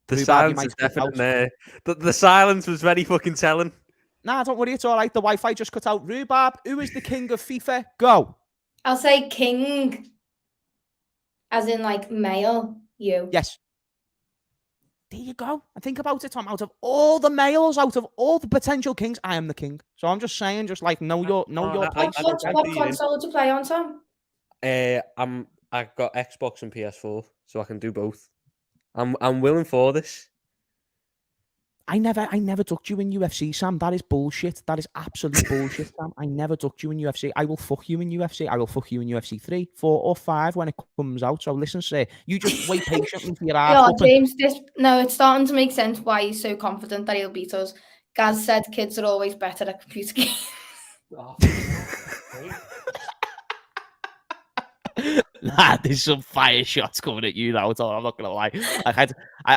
The silence is definitely there. The silence was very fucking telling. Nah, don't worry, it's all right. The Wi-Fi just cut out. Rhubarb, who is the king of FIFA? Go. I'll say king. As in, like, male, you. Yes. There you go. And think about it, Tom. Out of all the males, out of all the potential kings, I am the king. So I'm just saying, just like know your place. What console do you play on, Tom? I've got Xbox and PS4, so I can do both. I'm willing for this. I never ducked you in UFC, Sam. That is bullshit. That is absolute bullshit, Sam. I never ducked you in UFC. I will fuck you in UFC. I will fuck you in UFC 3, 4, or 5 when it comes out. So listen, sir, you just wait patiently for your ass. Yeah, James, it's starting to make sense why he's so confident that he'll beat us. Gaz said kids are always better at computer games. Nah, there's some fire shots coming at you now, Tom. I'm not gonna lie.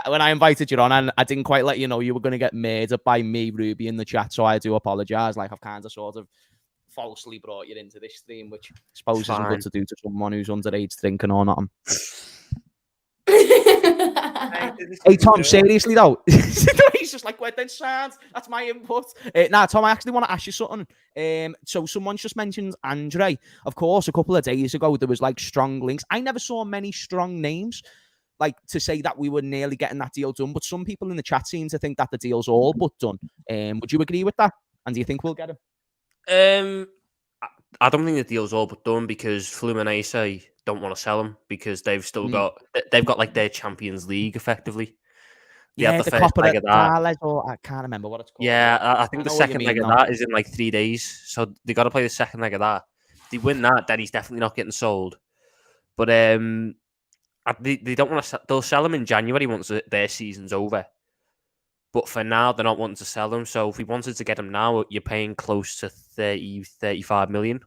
When I invited you on, and I didn't quite let you know you were gonna get murdered by me, Ruby, in the chat. So I do apologize. Like I've kind of sort of falsely brought you into this stream, which I suppose isn't good to do to someone who's underage drinking or not. Hey Tom, seriously though, he's just like, "Wait, then sounds." That's my input. Nah, Tom, I actually want to ask you something. So someone's just mentioned Andre. Of course, a couple of days ago there was like strong links. I never saw many strong names like to say that we were nearly getting that deal done. But some people in the chat seem to think that the deal's all but done. Would you agree with that? And do you think we'll get him? I don't think the deal's all but done because Fluminense don't want to sell him because they've still got like their Champions League effectively. Yeah, the Copa leg of that. Or I can't remember what it's called. Yeah, I think the second leg of that is in like 3 days, so they got to play the second leg of that. If they win that, then he's definitely not getting sold. But they don't want to. They'll sell him in January once their season's over. But for now, they're not wanting to sell him. So if we wanted to get him now, you're paying close to 30, 35 million.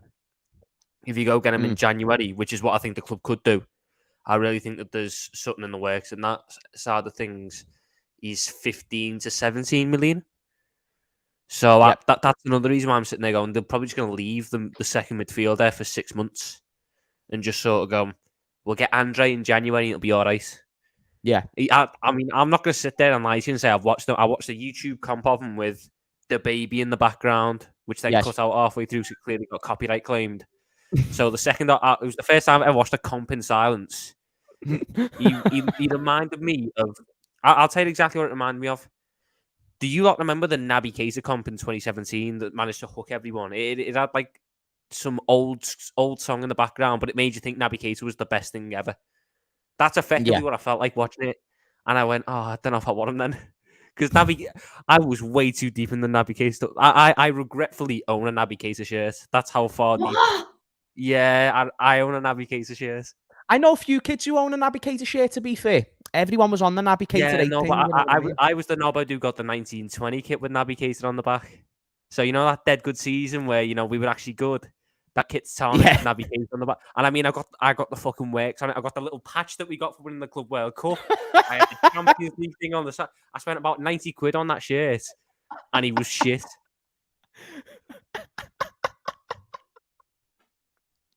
If you go get him in January, which is what I think the club could do, I really think that there's something in the works. And that side of things is 15 to 17 million. So that's another reason why I'm sitting there going, they're probably just going to leave the second midfielder for 6 months and just sort of go, we'll get Andre in January and it'll be all right. Yeah, I mean, I'm not going to sit there and lie to you and say I've watched them. I watched a YouTube comp of him with the baby in the background, which they cut out halfway through, so it clearly got copyright claimed. So the second, it was the first time I ever watched a comp in silence. He reminded me of. I'll tell you exactly what it reminded me of. Do you not remember the Naby Keita comp in 2017 that managed to hook everyone? It had like some old song in the background, but it made you think Naby Keita was the best thing ever. That's effectively what I felt like watching it. And I went, oh, I don't know if I want him then. Because I was way too deep in the Naby Keita. I regretfully own a Naby Keita shirt. That's how far deep. Yeah, I own a Naby Keita shirt. I know a few kids who own a Naby Keita shirt, to be fair. Everyone was on the Naby Keita 8 no, thing. but I was the knobhead who got the 1920 kit with Naby Keita on the back. So, you know, that dead good season where, you know, we were actually good. That kit's tarnished, Naby Keita on the back. And I mean, I got the fucking works on it. I got the little patch that we got for winning the Club World Cup. I had the Champions League thing on the side. I spent about 90 quid on that shirt. And he was shit.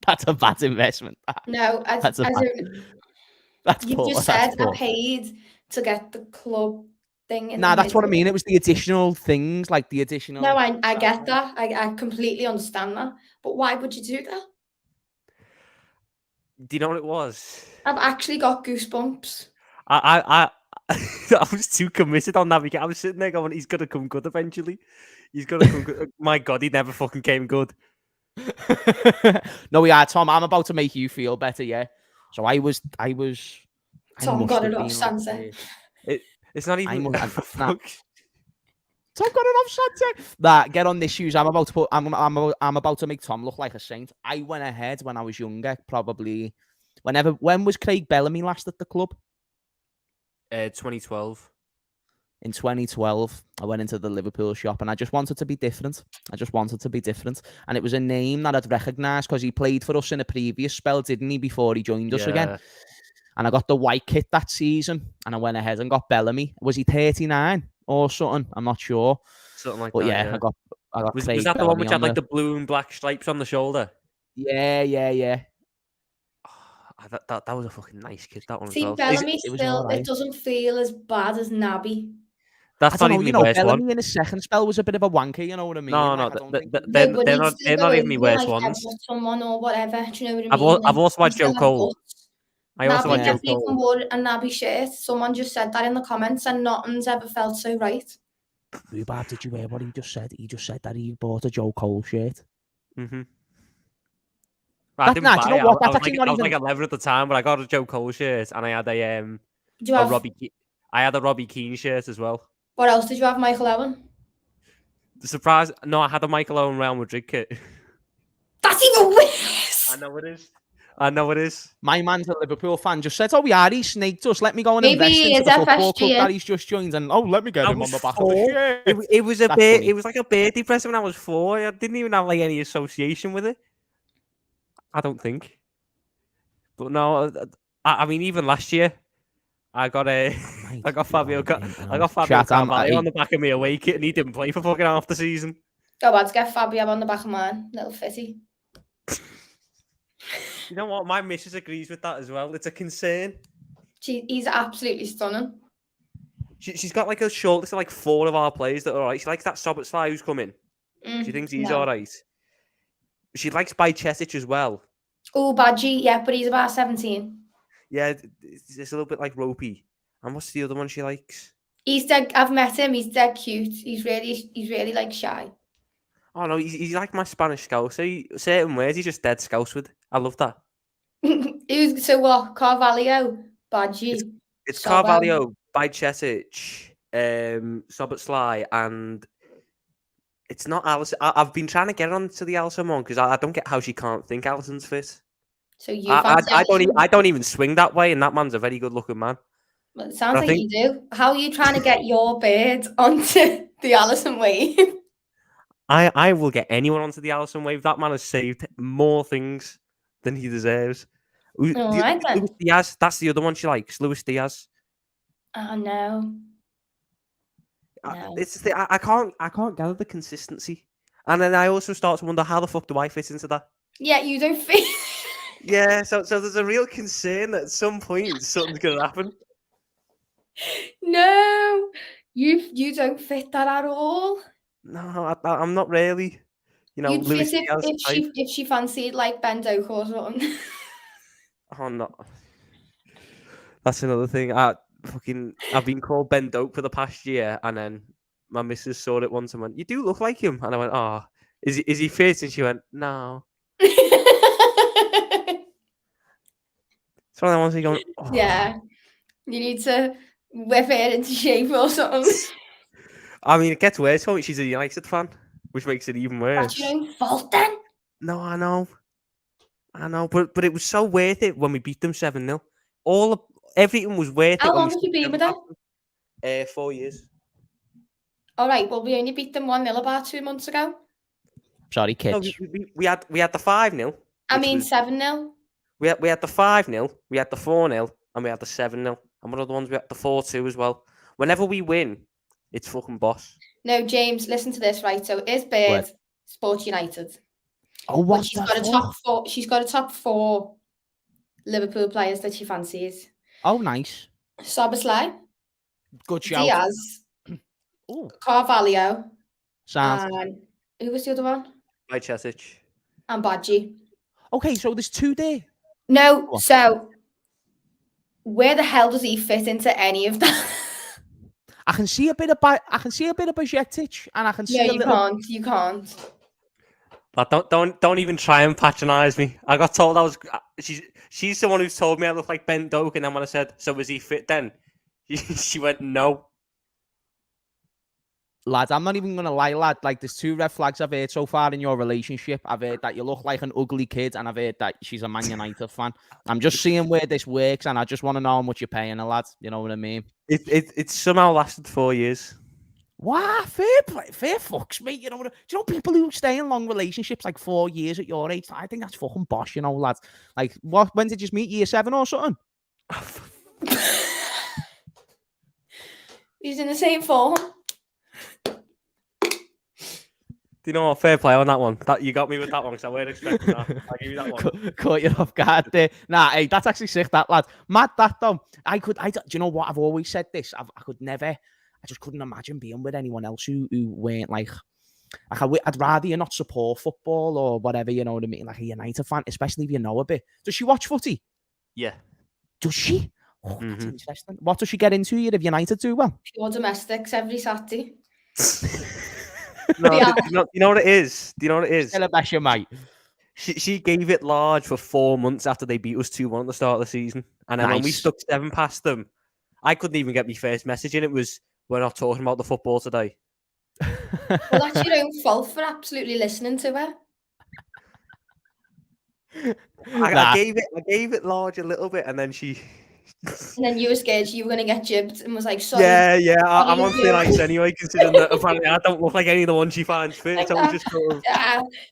That's a bad investment. No, That's you poor. just said I paid to get the club thing. Nah, that's what I mean. It was the additional things, like the additional. No, I get that. I completely understand that. But why would you do that? Do you know what it was? I've actually got goosebumps. I was too committed on Naby Keita. I was sitting there going, he's gonna come good eventually. He's gonna come good. My God, he never fucking came good. No, yeah, Tom, I'm about to make you feel better, yeah. So I was. Tom got it off sunset. It's not even. Tom got it off sunset. Nah, get on this shoes. I'm about to make Tom look like a saint. I went ahead when I was younger, probably. When was Craig Bellamy last at the club? 2012. In 2012, I went into the Liverpool shop and I just wanted to be different. And it was a name that I'd recognise because he played for us in a previous spell, didn't he, before he joined us again? And I got the white kit that season and I went ahead and got Bellamy. Was he 39 or something? I'm not sure. Something like but that. Yeah, I got Was Craig that the Bellamy one which had like the blue and black stripes on the shoulder? Yeah. Oh, that was a fucking nice kid, that one. See, Bellamy it doesn't feel as bad as Naby. That's not even the worst Bellamy one. in his second spell was a bit of a wanker, you know what I mean? No, they're not even the worst ones. Someone or whatever, do you know what I mean? I've also had Joe Cole. I also had Joe Cole. Wore a Naby shirt. Someone just said that in the comments, and nothing's ever felt so right. Rhubarb, did you hear what he just said? He just said that he bought a Joe Cole shirt. Mm-hmm. I didn't buy it. I was like 11 at the time, but I got a Joe Cole shirt, and I had a Robbie Keane shirt as well. What else did you have, Michael Owen? The surprise! No, I had a Michael Owen Real Madrid kit. That's even worse. I know it is. My man's a Liverpool fan. Just said, "Oh yeah, he snaked us. Let me go and invest into the football club that he's just joined." And let me get him on the back of the shirt. It was a bit. It was like a birthday present when I was 4. I didn't even have like any association with it. I don't think. But no, I mean, even last year, I got Fabio Carvalho on the back of my away kit, and he didn't play for fucking half the season. Go on, get Fabio on the back of mine, little fitty. You know what? My missus agrees with that as well. It's a concern. He's absolutely stunning. She's got like a short list of like 4 of our players that are alright. She likes that Soboslai who's coming. She thinks he's alright. She likes Bajcetic as well. Oh, Badgie, yeah, but he's about 17. Yeah, it's a little bit like ropey. And what's the other one she likes? He's dead. I've met him. He's dead cute. He's really like shy. Oh no, he's like my Spanish scouse. Certain ways he's just dead scouse with. I love that. So what? Carvalho, Badgie. It's Carvalho, Bajcetic, Soboslai, and it's not Alisson. I've been trying to get on to the Alisson one because I don't get how she can't think Alisson's fit. So you I don't even swing that way, and that man's a very good looking man. Well, it sounds like you do. How are you trying to get your bird onto the Alisson wave? I will get anyone onto the Alisson wave. That man has saved more things than he deserves. Luis Diaz, that's the other one she likes. Luis Diaz. Oh no. I can't gather the consistency, and then I also start to wonder how the fuck do I fit into that? Yeah, you don't fit. Yeah, so there's a real concern that at some point something's gonna happen. No, you don't fit that at all. No, I'm not really. You know, You'd Luis fit Diaz type. if she fancied like Ben Doak or something. Oh no, that's another thing. I've been called Ben Dope for the past year, and then my missus saw it once and went, "You do look like him," and I went, "Oh, is he fit?" And she went, "No." It's one of the ones you going, oh. Yeah, you need to whip it into shape or something. I mean, it gets worse. She's a United fan, which makes it even worse. That's your own fault then. No, I know, but it was so worth it when we beat them 7-0. Everything was worth it. How long have you been with them? 4 years. All right. Well, we only beat them 1-0 about 2 months ago. Sorry, kids. No, we had the 5-0. I mean 7-0. We had the 5-0, we had the 4-0, and we had the 7-0. And one of the ones we had the 4-2 as well. Whenever we win, it's fucking boss. No, James, listen to this, right? So is Bird Sport United. Oh, what? She's got a top 4. She's got a top 4 Liverpool players that she fancies. Oh, nice. Soboslai, Good shout. Diaz, Ooh. Carvalho, Sounds. and who was the other one? Bajcetic. And Badji. Okay, so there's 2 there. No, so where the hell does he fit into any of that? I can see a bit of Bajcetic, and I can see a little. You can't. But don't even try and patronise me. I got told I was. She's the one who's told me I look like Ben Doak, and then when I said, "So was he fit then?" she went, "No." Lad, I'm not even gonna lie, lad. Like, there's 2 red flags I've heard so far in your relationship. I've heard that you look like an ugly kid, and I've heard that she's a Man United fan. I'm just seeing where this works, and I just want to know how much you're paying her, lad. You know what I mean? It somehow lasted 4 years. Wow, fair play, fair fucks, mate. You know what? Do you know people who stay in long relationships like 4 years at your age? I think that's fucking bosh, you know, lads. Like, when did you meet? Year 7 or something? He's in the same form. Do you know what? Fair play on that one. That you got me with that one because I weren't expecting that. I'll give you that one. Caught you off guard there. Nah, hey, that's actually sick, that lad. Mad that though. Do you know what? I've always said this. I just couldn't imagine being with anyone else who weren't like I'd rather you not support football or whatever, you know what I mean? Like a United fan, especially if you know a bit. Does she watch footy? Yeah. Does she? Oh, that's interesting. What does she get into here if United do well? Pure domestics every Saturday. No, you know what it is? Do you know what it is? Tell her that's your mate. She gave it large for 4 months after they beat us 2-1 at the start of the season. And then when we stuck 7 past them, I couldn't even get my first message in. It was, "We're not talking about the football today." Well, that's your own fault for absolutely listening to her. I gave it large a little bit, and then she. And then you were scared you were going to get jibbed and was like, "Sorry." Yeah. I'm on thin ice anyway, considering that apparently I don't look like any of the ones she finds fit. Like so we just sort of...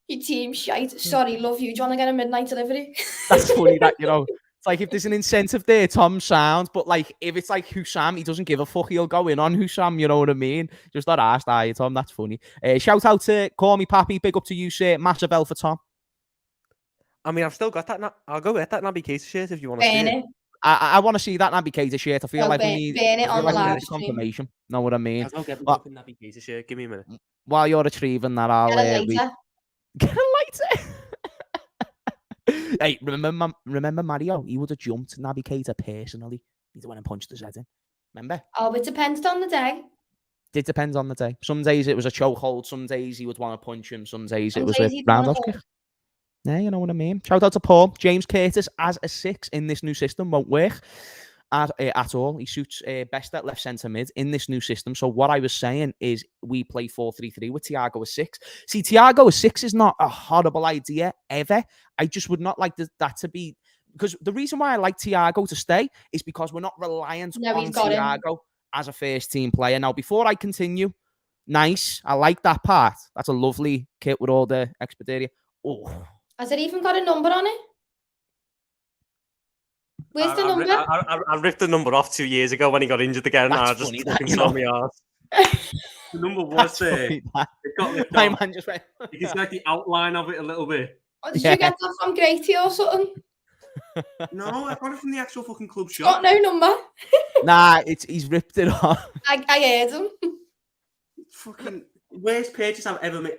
your team shite. Sorry, love you. Do you want to get a midnight delivery? That's funny that, you know. It's like if there's an incentive there, Tom sounds, but like if it's like Hussam, he doesn't give a fuck. He'll go in on Hussam, you know what I mean? Just not asked, are you, Tom? That's funny. Shout out to Call Me Pappy. Big up to you, sir. Massive L for Tom. I mean, I've still got that. I'll go get that Naby Keita shirt if you want to see it. I want to see that Naby Keita shirt. I feel like we need it on the live confirmation. Know what I mean? I'll go get the Naby Keita shirt. Give me a minute. While you're retrieving that, I'll get a lighter. Hey, remember Mario? He would have jumped Naby Keita personally. He went and punched his head in. Remember? Oh, it depends on the day. It depends on the day. Some days it was a chokehold. Some days he would want to punch him. Some days it was a roundhouse kick. Yeah, you know what I mean. Shout out to Paul. James Curtis as a 6 in this new system won't work at all. He suits best at left centre mid in this new system. So what I was saying is we play 4-3-3 with Thiago as 6. See, Thiago as 6 is not a horrible idea ever. I just would not like that to be, because the reason why I like Thiago to stay is because we're not reliant on Thiago as a first team player. Now, before I continue, nice. I like that part. That's a lovely kit with all the Expedia. Oh. Has it even got a number on it? Where's the number? I ripped the number off 2 years ago when he got injured again. That's I just funny, fucking saw me ass. The number was there. It got lifted My off. man just went. You can see like the outline of it a little bit. Oh, did you get that from Grady or something? No, I got it from the actual fucking club shop. Got no number. Nah, he's ripped it off. I heard him. Fucking worst purchase I've ever made.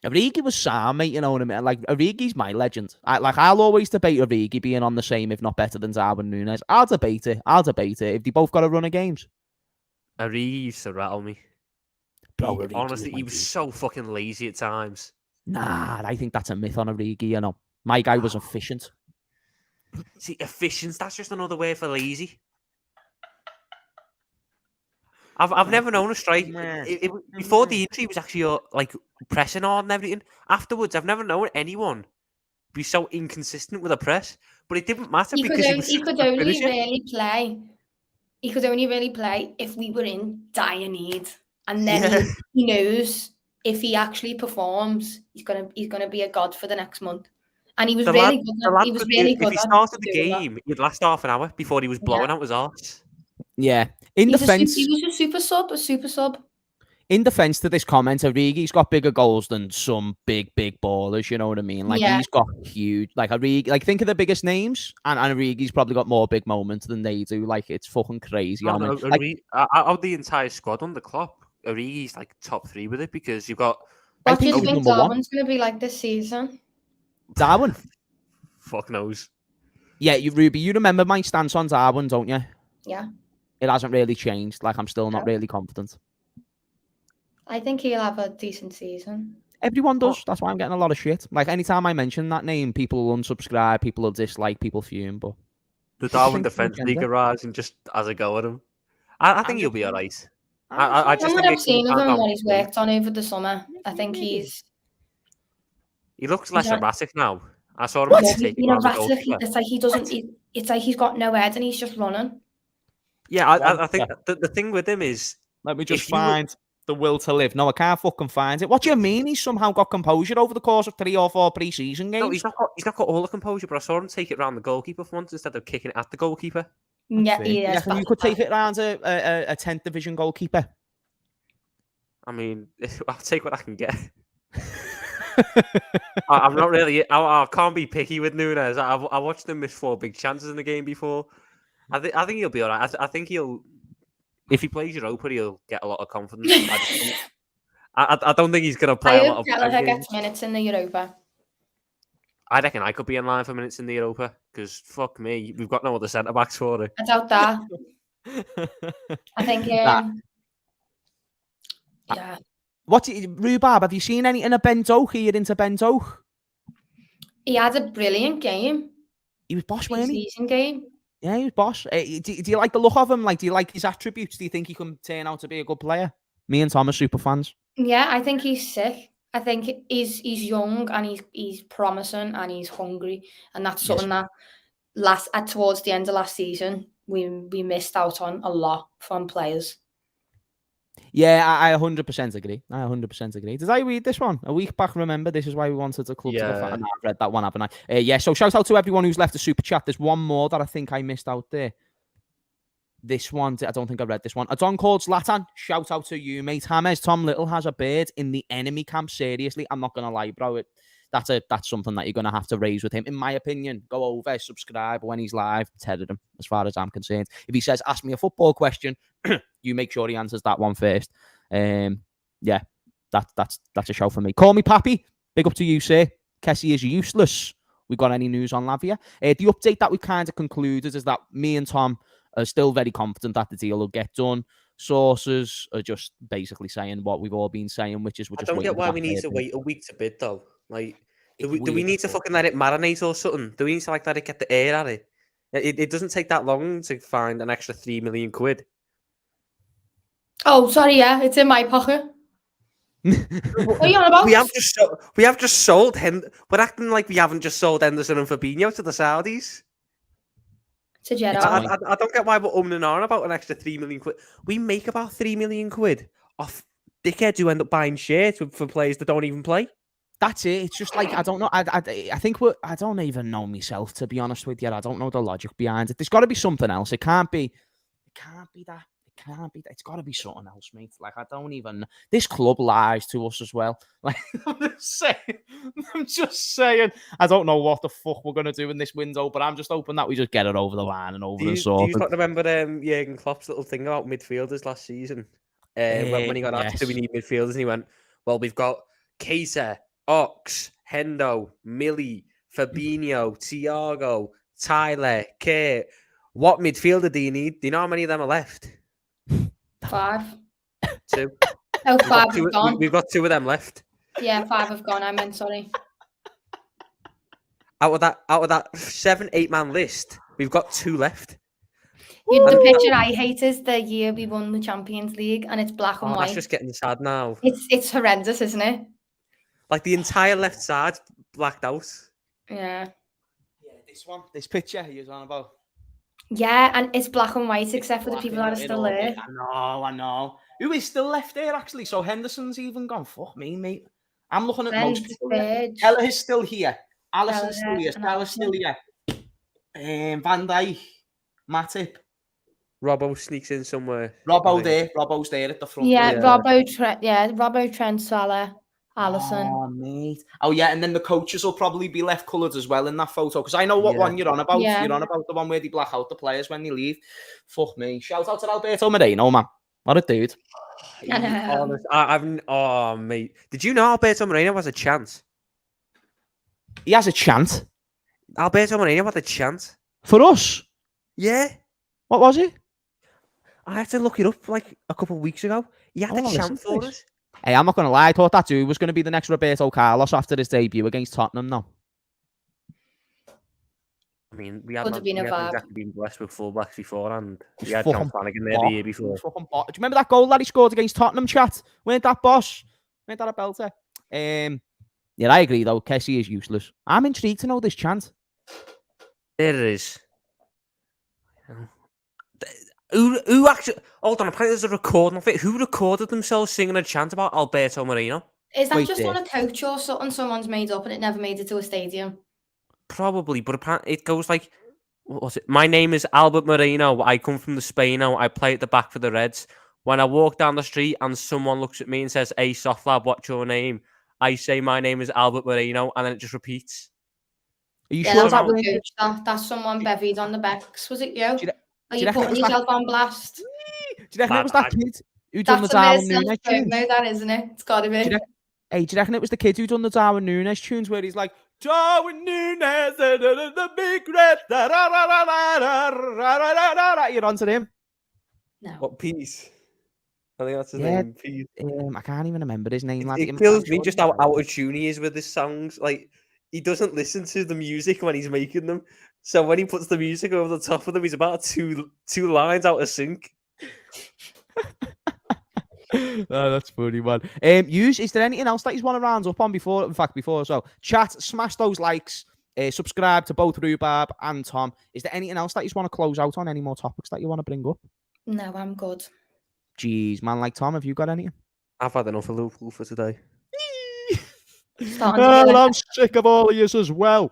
Origi was sound, mate. You know what I mean? Like Origi's my legend. I'll always debate Origi being on the same, if not better, than Darwin Núñez. I'll debate it. If they both got a run of games. Origi used to rattle me. Bro, Honestly, he was so fucking lazy at times. Nah, I think that's a myth on Origi. You know, my guy was efficient. See, efficient. That's just another word for lazy. I've never known a strike. Before the injury, he was actually like pressing on and everything. Afterwards, I've never known anyone be so inconsistent with a press. But it didn't matter He because could only really play. He could only really play if we were in dire need, and then he knows if he actually performs, he's gonna be a god for the next month. And he was really good. He was really good. If he started the game, he'd last half an hour before he was blowing out his arse. Yeah. In defense, he was a super sub. In defense to this comment, Origi's got bigger goals than some big ballers. You know what I mean? Like he's got huge. Like Origi, like think of the biggest names, and Origi's probably got more big moments than they do. Like it's fucking crazy. Out of the entire squad under Klopp, Origi's like top 3 with it because you've got. What do you think Darwin's going to be like this season? Darwin? Fuck knows. Yeah, Ruby, you remember my stance on Darwin, don't you? Yeah. It hasn't really changed. Like I'm still not really confident. I think he'll have a decent season. Everyone does. That's why I'm getting a lot of shit. Like anytime I mention that name, people will unsubscribe, people will dislike, people fume. But the Darwin defense league arrives and just as a go at him. I think he'll be alright. I just think I've seen of him what he's worked on over the summer. I think he looks less erratic now. I saw him. It's like he doesn't. It's like he's got no head and he's just running. Yeah, I think the thing with him is. Let me just find the will to live. No, I can't fucking find it. What do you mean he's somehow got composure over the course of 3 or 4 pre-season games? No, he's not got all the composure, but I saw him take it around the goalkeeper for once instead of kicking it at the goalkeeper. Yeah, you could take it around a 10th division goalkeeper. I mean, I'll take what I can get. I'm not really. I can't be picky with Núñez. I watched him miss 4 big chances in the game before. I think he'll be all right. I think he'll. If he plays Europa, he'll get a lot of confidence. I don't think he's going to play a lot of. Gallagher gets minutes in the Europa. I reckon I could be in line for minutes in the Europa because fuck me, we've got no other centre backs for it. I doubt that. I think. Yeah. Rhubarb, have you seen anything of Ben Doak? Are you into Ben Doak? He had a brilliant game. He was boss, wasn't he? Season game. Yeah, he was boss. Do you like the look of him? Like, do you like his attributes? Do you think he can turn out to be a good player? Me and Tom are super fans. Yeah, I think he's sick. I think he's young and he's promising and he's hungry, and that's something that towards the end of last season we missed out on a lot from players. Yeah, I 100% agree. I 100% agree. Did I read this one a week back? Remember, this is why we wanted to club to the fan. I've read that one, haven't I? Yeah, so shout out to everyone who's left a super chat. There's one more that I think I missed out there. This one, I don't think I read this one. A Don called Zlatan. Shout out to you, mate. Hamez, Tom Little has a bird in the enemy camp. Seriously, I'm not going to lie, bro. That's something that you're going to have to raise with him. In my opinion, go over, subscribe when he's live, tether him, as far as I'm concerned. If he says, ask me a football question, you make sure he answers that one first. Yeah, that's a show for me. Call me Pappy. Big up to you, sir. Kessie is useless. We got any news on Lavia? The update that we kind of concluded is that me and Tom are still very confident that the deal will get done. Sources are just basically saying what we've all been saying, which is we're just I don't get why we need to wait a week to bid, though. Like, do we need to fucking let it marinate or something? Do we need to let it get the air at it? It doesn't take that long to find an extra 3 million quid. Oh, sorry, yeah, it's in my pocket. What are you on about? We have just sold We're acting like we haven't just sold Henderson and Fabinho to the Saudis. To Jeddah. I don't get why we're and on about an extra 3 million quid. We make about 3 million quid off dickheads who end up buying shirts for players that don't even play. That's it. It's just like, I don't know. I think I don't even know myself, to be honest with you. I don't know the logic behind it. There's got to be something else. It can't be that. It's got to be something else, mate. Like, I don't even. This club lies to us as well. Like, I'm just saying. I don't know what the fuck we're gonna do in this window, but I'm just hoping that we just get it over the line and over the sort. Do you not remember Jurgen Klopp's little thing about midfielders last season? When he got asked, do we need midfielders? And he went, "Well, we've got Keita, Ox, Hendo, Millie, Fabinho, Thiago, Tyler, Kate. What midfielder do you need? Do you know how many of them are left? 5. 2. Oh, 5 have gone. We've got 2 of them left. Yeah, 5 have gone. I meant, sorry. Out of that 7-8 man list, we've got 2 left. The picture I hate is the year we won the Champions League, and it's black and white. That's just getting sad now. It's horrendous, isn't it? Like the entire left side blacked out. Yeah. Yeah, this picture you're on about. Yeah, and it's black and white except for the people that are still there. I know. Who is still left there, actually? So Henderson's even gone. Fuck me, mate. I'm looking at most people. Ella is still here. Alisson's still here. Stella's still here. Van Dijk. Matip. Robbo sneaks in somewhere. Robbo's there at the front. Yeah, Robbo, Trent, Salah, Alisson. Oh, mate. Oh, yeah, and then the coaches will probably be left coloured as well in that photo, because I know what one you're on about. Yeah. You're on about the one where they black out the players when they leave. Fuck me. Shout out to Alberto Moreno, man. What a dude. Oh, mate. Did you know Alberto Moreno has a chance? He has a chance. Alberto Moreno had a chance. For us? Yeah. What was it? I had to look it up like a couple of weeks ago. He had a chance for us. Hey, I'm not going to lie. I thought that dude was going to be the next Roberto Carlos after his debut against Tottenham, no. I mean, we hadn't exactly been blessed with fullbacks before, and we had John Flanagan there the year before. Do you remember that goal that he scored against Tottenham, chat? Weren't that boss? Weren't that a belter? Yeah, I agree, though. Kessie is useless. I'm intrigued to know this chant. There it is. Who actually... Hold on, apparently there's a recording of it. Who recorded themselves singing a chant about Alberto Moreno? Is that just on a coach or something someone's made up and it never made it to a stadium? Probably, but apparently it goes like... What was it? My name is Albert Moreno. I come from the Spaino. I play at the back for the Reds. When I walk down the street and someone looks at me and says, "Hey, soft lad, what's your name?" I say, "My name is Albert Moreno," and then it just repeats. Are you sure that's someone bevied on the backs? Was it you? Are you putting yourself on blast? Do you reckon it was that kid who done the Darwin Núñez tunes? No, that isn't it? It's got to be. Do you reckon it was the kid who done the Darwin Núñez tunes where he's like, Darwin Núñez, the big red, you're onto him? No. What, Peace? I think that's his name. Peace. I can't even remember his name. It kills me just how out of tune he is with his songs. Like, he doesn't listen to the music when he's making them. So when he puts the music over the top of them, he's about two lines out of sync. Oh, that's funny, man. Is there anything else that you want to round up on before? In fact, before so, chat, smash those likes, subscribe to both Rhubarb and Tom. Is there anything else that you want to close out on? Any more topics that you want to bring up? No, I'm good. Jeez, man, like Tom, have you got anything? I've had enough of Liverpool for today. Well, I'm sick of all of yous as well.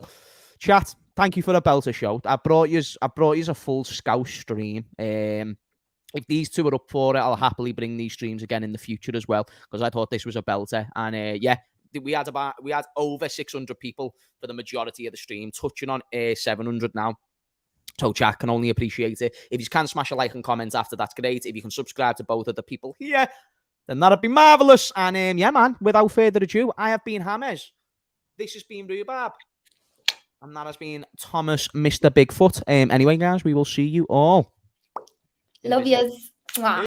Chat, thank you for a belter show. I brought yous a full scout stream. If these two are up for it, I'll happily bring these streams again in the future as well, because I thought this was a belter. And yeah, we had over 600 people for the majority of the stream, touching on 700 now. So chat, can only appreciate it. If you can smash a like and comment after, that's great. If you can subscribe to both of the people here, then that'd be marvellous. And yeah, man, without further ado, I have been Hamez. This has been Rhubarb. And that has been Thomas, Mr. Bigfoot. Anyway, guys, we will see you all. Love yous.